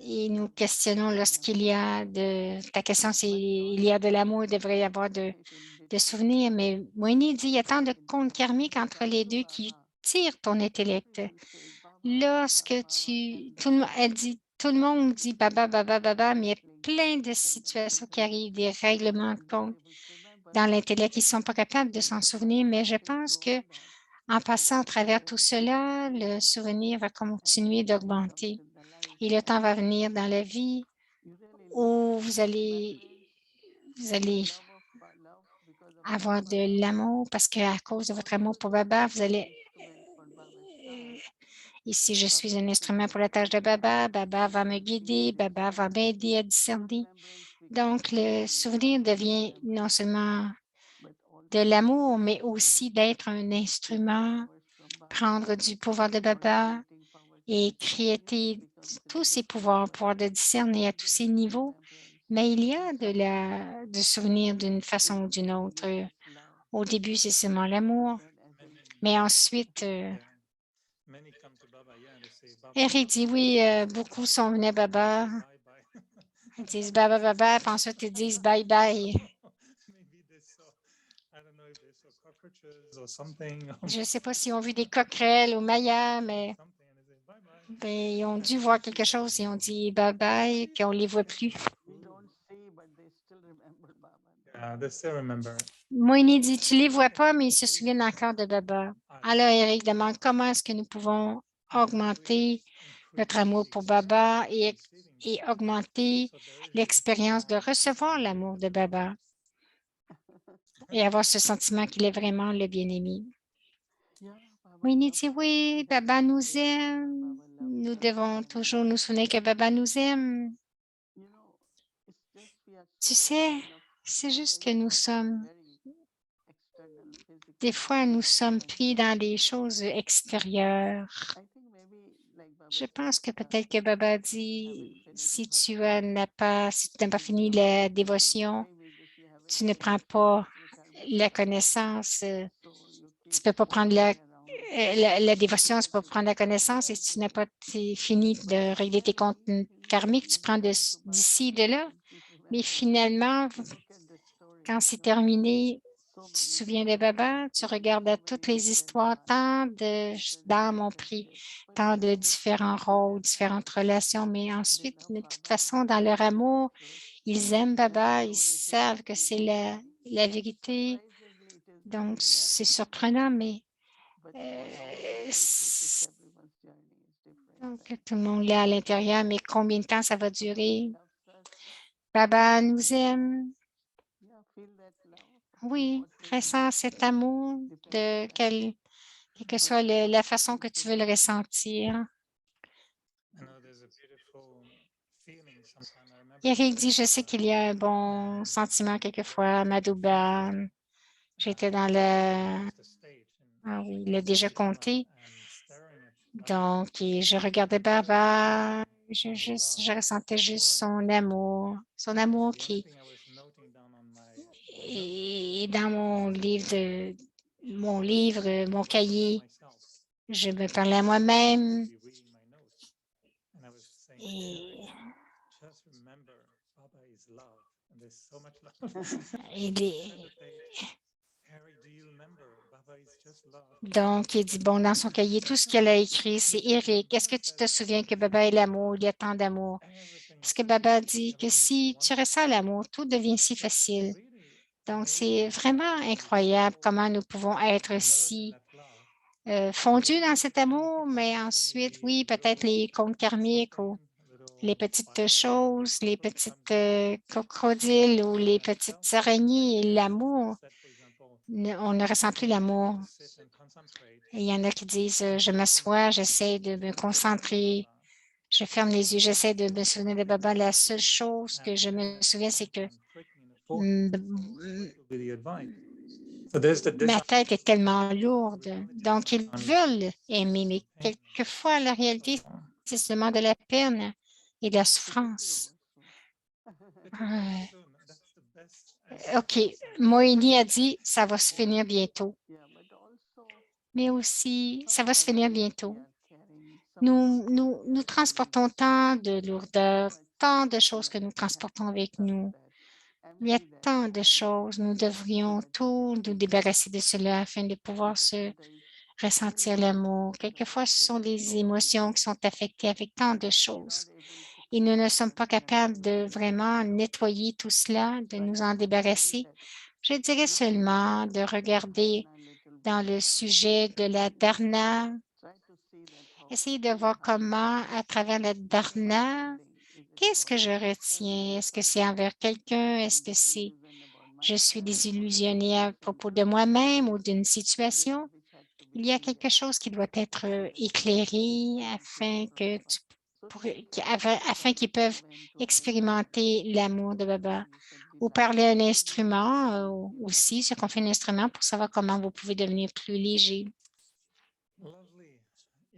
et nous questionnons lorsqu'il y a ta question, c'est il y a de l'amour, il devrait y avoir de souvenirs. Mais Moïni dit, il y a tant de comptes karmiques entre les deux qui tirent ton intellect. Lorsque elle dit, tout le monde dit Baba, Baba, Baba, mais il y a plein de situations qui arrivent, des règlements de compte. dans l'intellect, ils ne sont pas capables de s'en souvenir, mais je pense que en passant à travers tout cela, le souvenir va continuer d'augmenter. Et le temps va venir dans la vie où vous allez avoir de l'amour parce qu'à cause de votre amour pour Baba, vous allez ici, je suis un instrument pour la tâche de Baba. Baba va me guider. Baba va m'aider à discerner. Donc, le souvenir devient non seulement de l'amour, mais aussi d'être un instrument, prendre du pouvoir de Baba et créer tous ces pouvoirs de discerner à tous ces niveaux. Mais il y a de souvenir d'une façon ou d'une autre. Au début, c'est seulement l'amour, mais ensuite, Eric dit oui, beaucoup sont venus à Baba. Ils disent Baba, Baba, puis ensuite ils disent bye bye. Je ne sais pas s'ils ont vu des coquerelles ou Maya, mais ils ont dû voir quelque chose. Ils ont dit bye bye, puis on ne les voit plus. Moïni dit tu ne les vois pas, mais ils se souviennent encore de Baba. Alors, Eric demande comment est-ce que nous pouvons augmenter notre amour pour Baba et augmenter l'expérience de recevoir l'amour de Baba et avoir ce sentiment qu'il est vraiment le bien-aimé. Moïni dit oui, Baba nous aime. Nous devons toujours nous souvenir que Baba nous aime. Tu sais, c'est juste que des fois, nous sommes pris dans des choses extérieures. Je pense que peut-être que Baba dit, si tu n'as pas fini la dévotion, tu ne prends pas la connaissance, tu ne peux pas prendre la dévotion, c'est pour prendre la connaissance et si tu n'as pas fini de régler tes comptes karmiques, tu prends d'ici et de là. Mais finalement, quand c'est terminé, tu te souviens de Baba, tu regardes à toutes les histoires, tant d'âmes ont pris, tant de différents rôles, différentes relations, mais ensuite, de toute façon, dans leur amour, ils aiment Baba, ils savent que c'est la vérité. Donc, c'est surprenant, mais donc, tout le monde là à l'intérieur, mais combien de temps ça va durer? Baba nous aime. Oui, ressens cet amour de quelle que soit la façon que tu veux le ressentir. Eric dit, je sais qu'il y a un bon sentiment quelquefois à Madouba. J'étais dans ah oui, il l'a déjà compté. Donc, et je regardais Baba, je ressentais juste son amour qui est dans mon livre, mon cahier. Je me parlais à moi-même et donc, il dit, bon, dans son cahier, tout ce qu'elle a écrit, c'est Eric, est-ce que tu te souviens que Baba est l'amour, il y a tant d'amour? Parce que Baba dit que si tu ressens l'amour, tout devient si facile. Donc, c'est vraiment incroyable comment nous pouvons être si fondus dans cet amour, mais ensuite, oui, peut-être les comptes karmiques ou les petites choses, les petites crocodiles ou les petites araignées, l'amour, on ne ressent plus l'amour. Il y en a qui disent, je m'assois, j'essaie de me concentrer, je ferme les yeux, j'essaie de me souvenir de Baba. La seule chose que je me souviens, c'est que ma tête est tellement lourde. Donc, ils veulent aimer, mais quelquefois, la réalité, c'est seulement de la peine et de la souffrance. OK, Moïni a dit, ça va se finir bientôt. Mais aussi, ça va se finir bientôt. Nous transportons tant de lourdeur, tant de choses que nous transportons avec nous. Il y a tant de choses. Nous devrions tout nous débarrasser de cela afin de pouvoir se ressentir l'amour. Quelquefois, ce sont des émotions qui sont affectées avec tant de choses. Et nous ne sommes pas capables de vraiment nettoyer tout cela, de nous en débarrasser Je dirais seulement de regarder dans le sujet de la dharna. Essayez de voir comment, à travers la dharna, qu'est-ce que je retiens? Est-ce que c'est envers quelqu'un? Est-ce que c'est je suis désillusionnée à propos de moi-même ou d'une situation? Il y a quelque chose qui doit être éclairé afin qu'ils peuvent expérimenter l'amour de Baba. Ou parler à un instrument aussi, ce qu'on fait un instrument pour savoir comment vous pouvez devenir plus léger.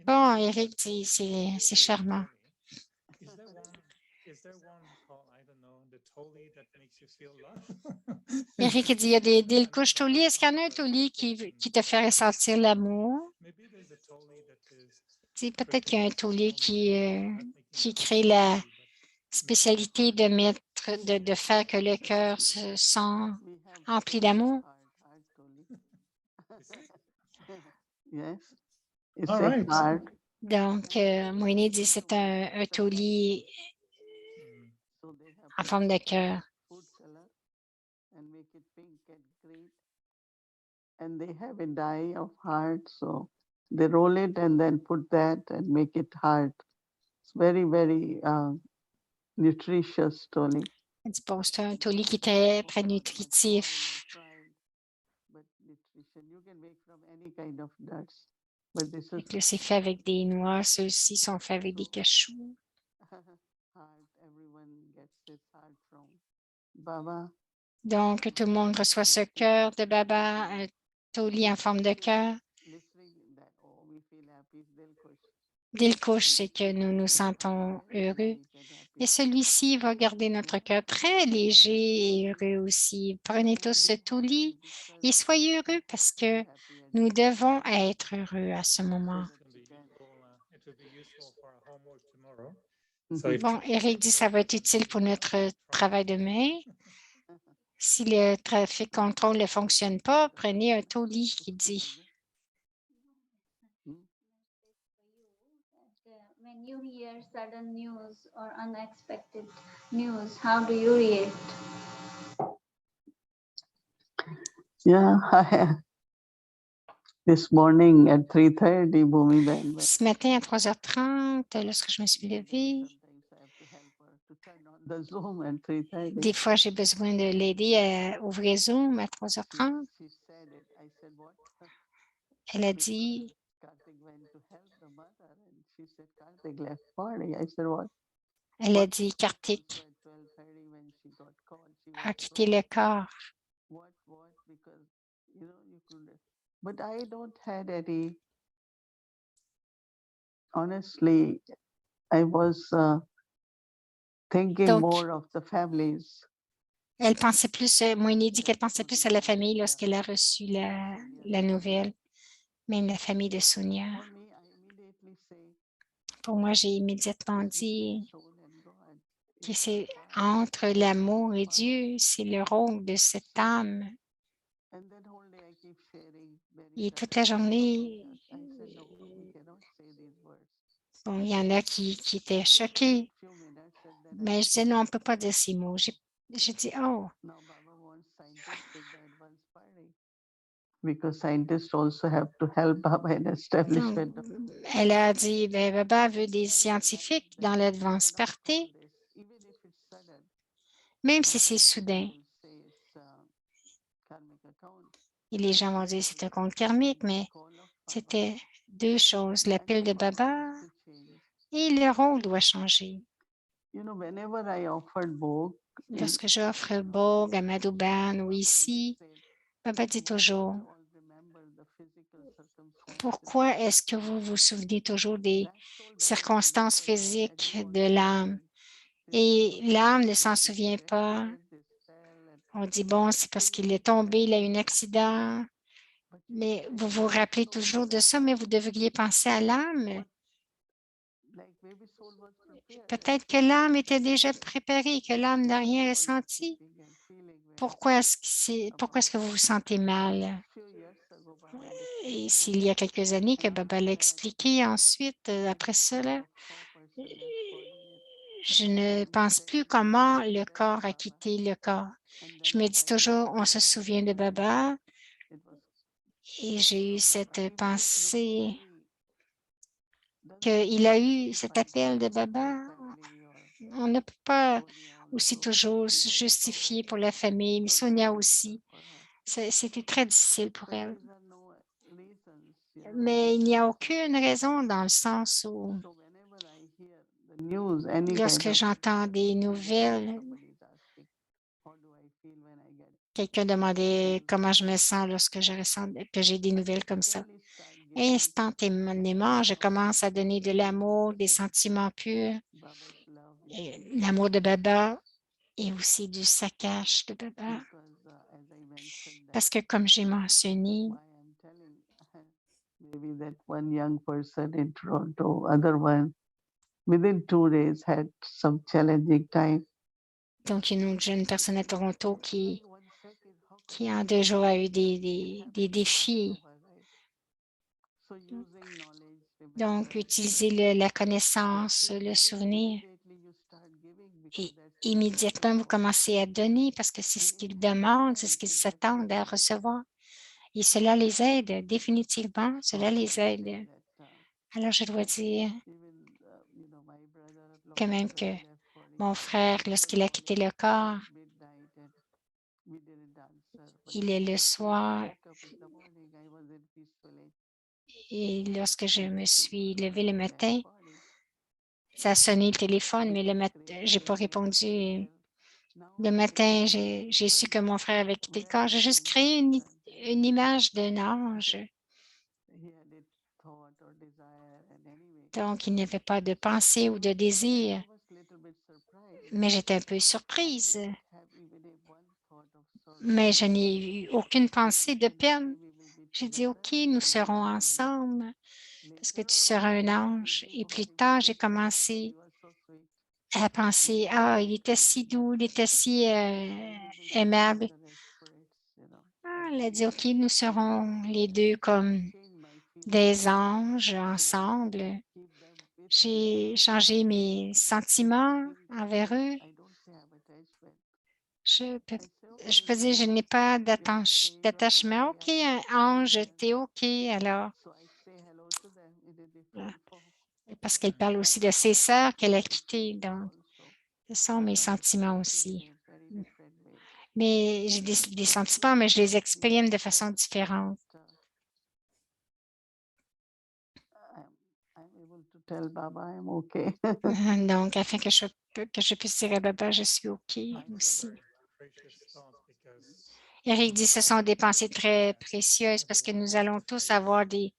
Bon, Eric, c'est charmant. Eric dit, il y a des couches Toli. Est-ce qu'il y en a un Toli qui te fait ressentir l'amour? Peut-être qu'il y a un Toli qui crée la spécialité de faire que le cœur se sent empli d'amour. Yes. It's All a right. heart. Donc, Moïné dit c'est un Toli So they have en put forme de cœur. food color and make it pink and green. And they have a dye of heart. So they roll it and then put that and make it heart. It's very, very nutritious, Tony. Elle dit, bon, c'est un Toli qui est très nutritif. But nutrition you can make from any kind of nuts. But this Fait is que là, c'est fait avec des noix. Ceux-ci sont faits avec des cachous. heart. Everyone gets this heart from Baba. Donc, tout le monde reçoit ce cœur de Baba, un Toli en forme de cœur. Listening that, oh, we feel happy, they'll push. Dès le couche, c'est que nous nous sentons heureux. Et celui-ci va garder notre cœur très léger et heureux aussi. Prenez tous ce Toli et soyez heureux parce que nous devons être heureux à ce moment. Bon, Eric dit ça va être utile pour notre travail demain. Si le trafic contrôle ne fonctionne pas, prenez un Toli qui dit. When you hear sudden news or unexpected news, how do you react? Yeah, this morning at 3:30, Bhumi Ben. Ce matin à 3h30, lorsque je me suis levée, The Zoom at 3:30. des fois, j'ai besoin de l'aider à ouvrir Zoom à 3h30. She said it. I said what? Elle a dit, Karthik went to help the mother, and she said Karthik left party. I said what? Karthik So at 12:30 when she got called, she a was quitté so le corps. what? Because you could. But I don't had any. Honestly, I was thinking Donc, more of the families. elle pensait plus, Moïné dit qu'elle pensait plus à la famille lorsqu'elle a reçu la nouvelle, même la famille de Sonia. For me, I immediately say, Pour moi, j'ai immédiatement dit soul and God. que c'est entre l'amour et Dieu, c'est le rôle de cette âme. And then whole day I keep sharing. Et toute la journée, I said no, we cannot say these words. bon, il y en a qui étaient choqués, Few minutes and then mais je disais non, on ne peut pas dire ces mots. J'ai dit, oh, now Baba wants scientists with the advanced party. Because scientists also have to help Baba in donc, establishment of elle a dit, ben, Baba veut des scientifiques dans l'Advance Party, even if it's sudden. même si c'est soudain. People say it's karmic account. Et les gens vont dire c'est un compte karmique, mais Call of Baba c'était deux choses, l'appel de Baba to change. et le rôle doit changer. Whenever I offered Bhog, Lorsque j'offre Bog à Madhuban ou ici, Baba dit toujours, pourquoi est-ce que vous vous souvenez toujours des circonstances physiques de l'âme et l'âme ne s'en souvient pas? On dit, bon, c'est parce qu'il est tombé, il a eu un accident, mais vous vous rappelez toujours de ça, mais vous devriez penser à l'âme. Peut-être que l'âme était déjà préparée, que l'âme n'a rien ressenti. Pourquoi est-ce que vous vous sentez mal? Et s'il y a quelques années que Baba l'a expliqué ensuite, après cela, je ne pense plus comment le corps a quitté le corps. Je me dis toujours, on se souvient de Baba et j'ai eu cette pensée qu'il a eu cet appel de Baba. On ne peut pas aussi toujours se justifier pour la famille, mais Sonia aussi. C'était très difficile pour elle. Mais il n'y a aucune raison dans le sens où lorsque j'entends des nouvelles, quelqu'un demandait comment je me sens lorsque je ressens que j'ai des nouvelles comme ça. Instantanément, je commence à donner de l'amour, des sentiments purs, l'amour de Baba et aussi du saccage de Baba. Parce que comme j'ai mentionné, maybe that one young person in Toronto, other one, within 2 days had some challenging time. donc une autre jeune personne à Toronto qui en 2 jours a eu des défis. Donc, utiliser la connaissance, le souvenir. Et immédiatement, vous commencez à donner parce que c'est ce qu'ils demandent, c'est ce qu'ils s'attendent à recevoir. Et cela les aide, définitivement, cela les aide. Alors, je dois dire quand même que mon frère, lorsqu'il a quitté le corps, il est le soir et lorsque je me suis levée le matin, ça a sonné le téléphone, mais le matin, je n'ai pas répondu. Le matin, j'ai su que mon frère avait quitté le corps. J'ai juste créé une image d'un ange. Donc, il n'y avait pas de pensée ou de désir. Mais j'étais un peu surprise. Mais je n'ai eu aucune pensée de peine. J'ai dit, OK, nous serons ensemble parce que tu seras un ange. Et plus tard, j'ai commencé à penser, ah, il était si doux, il était si aimable. Ah, elle a dit, OK, nous serons les deux comme des anges ensemble. J'ai changé mes sentiments envers eux. Je peux dire, je n'ai pas d'attachement. OK, un ange, t'es OK, alors. Parce qu'elle parle aussi de ses sœurs qu'elle a quittées, donc ce sont mes sentiments aussi. Mais j'ai des sentiments, mais je les exprime de façon différente. Donc, afin que je puisse dire à Baba, je suis OK aussi. Eric dit, ce sont des pensées très précieuses parce que nous allons tous avoir des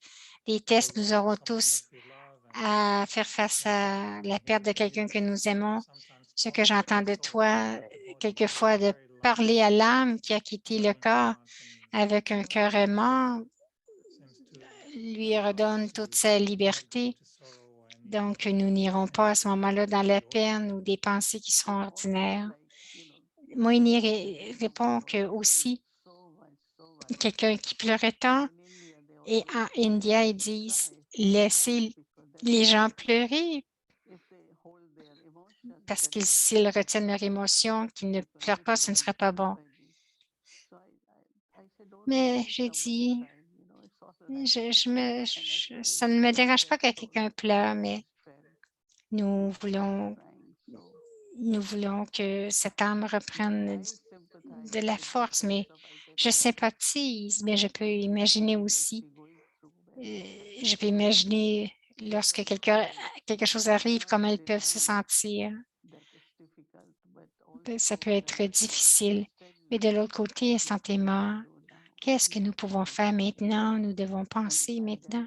tests, nous aurons tous à faire face à la perte de quelqu'un que nous aimons. Ce que j'entends de toi, quelquefois, de parler à l'âme qui a quitté le corps avec un cœur aimant, lui redonne toute sa liberté. Donc, nous n'irons pas à ce moment-là dans la peine ou des pensées qui seront ordinaires. Moïni répond que aussi, quelqu'un qui pleurait tant, et en India, ils disent, laissez les gens pleurer parce que s'ils retiennent leur émotion, qu'ils ne pleurent pas, ce ne serait pas bon. Mais j'ai dit, ça ne me dérange pas que quelqu'un pleure, mais nous voulons que cette âme reprenne de la force, mais je sympathise, mais je peux imaginer aussi, je peux imaginer lorsque quelque chose arrive, comment elles peuvent se sentir. Ça peut être difficile, mais de l'autre côté, instantanément, qu'est-ce que nous pouvons faire maintenant? Nous devons penser maintenant.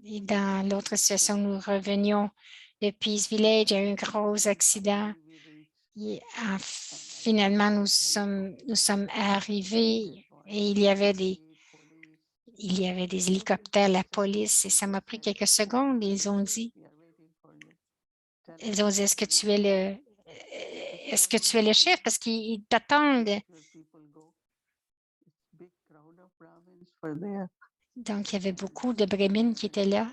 Et dans l'autre situation, nous revenions de Peace Village, il y a eu un gros accident. Et, finalement, nous sommes arrivés et il y avait des hélicoptères, la police, et ça m'a pris quelques secondes. Ils ont dit, est-ce que tu es le chef? Parce qu'ils t'attendent. Donc, il y avait beaucoup de Brahmins qui étaient là.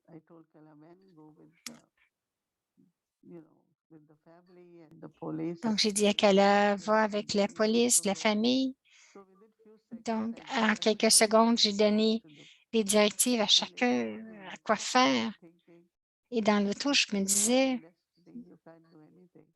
I told Kalaman, go with the, with the family and the police. Donc, and j'ai dit à see Kala, what va they avec can la do." police, la So famille. so within few seconds, Donc, I en decided quelques what to secondes, do. j'ai So I donné went to the des directives à and later chacun on in à the quoi car, I faire. was thinking, Et dans l'auto, je me "It's your disais, destiny, you can't do anything."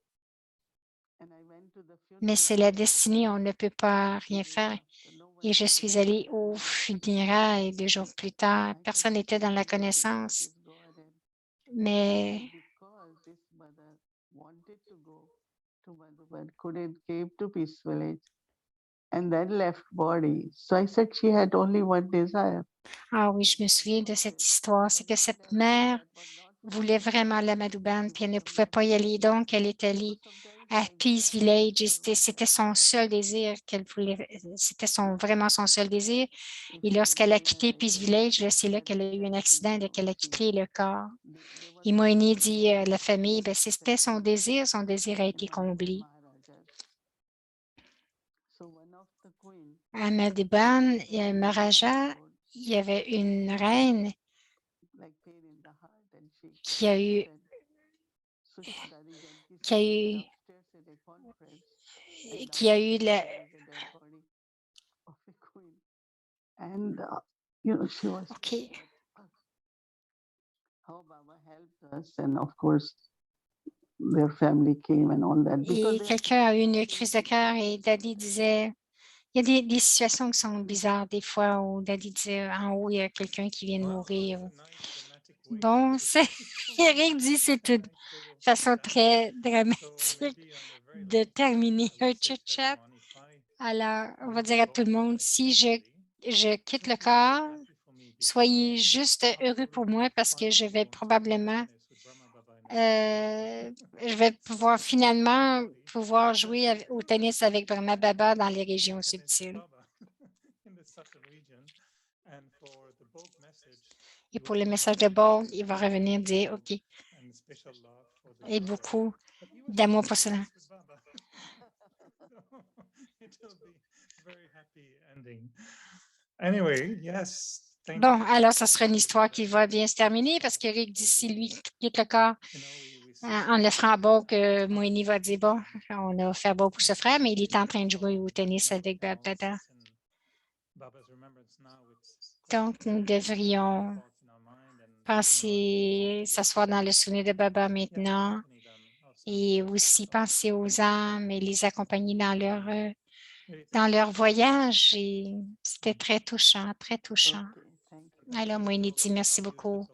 And I went to the mais funeral c'est la home destinée, on ne peut pas 2 rien days faire. after. No one Et je was suis there. allée I au went to funérailles 2 jours plus tard. I said, Personne n'était dans "Please la let it be. Let connaissance, it go ahead." mais And because this mother wanted to go to Madhuban, couldn't came to Peace Village and then left body. So I said she had only one desire. ah oui, je me souviens de cette histoire, c'est que cette mère voulait vraiment la Madhuban, puis elle ne pouvait pas y aller, donc elle est allée à Peace Village et c'était son seul désir qu'elle voulait, c'était vraiment son seul désir. Et lorsqu'elle a quitté Peace Village, là, c'est là qu'elle a eu un accident et qu'elle a quitté le corps. Et Moïni dit à la famille, ben, c'était son désir a été comblé. À Madhuban et à Maharaja, il y avait une reine qui a eu la, And she was OK. how Baba helped us, and of course their family came and all that. Et quelqu'un a eu une crise de cœur et Daddy disait, il y a des situations qui sont bizarres des fois où Daddy disait, en haut, il y a quelqu'un qui vient de mourir. Bon, Eric dit, c'est une façon très dramatique de terminer un chit-chat. Alors, on va dire à tout le monde, si je quitte le corps, soyez juste heureux pour moi parce que je vais probablement, je vais finalement pouvoir jouer au tennis avec Brahma Baba dans les régions subtiles. Et pour le message de Bold, il va revenir dire, OK, et beaucoup d'amour pour cela. Bon, alors, ça sera une histoire qui va bien se terminer parce qu'Eric dit si lui quitte le corps en le ferant beau que Moïni va dire bon, on a fait beau pour ce frère, mais il est en train de jouer au tennis avec Baba. Donc, nous devrions penser, s'asseoir dans le souvenir de Baba maintenant et aussi penser aux âmes et les accompagner dans leur voyage. Et c'était très touchant, très touchant. Alors, Moïni dit merci beaucoup.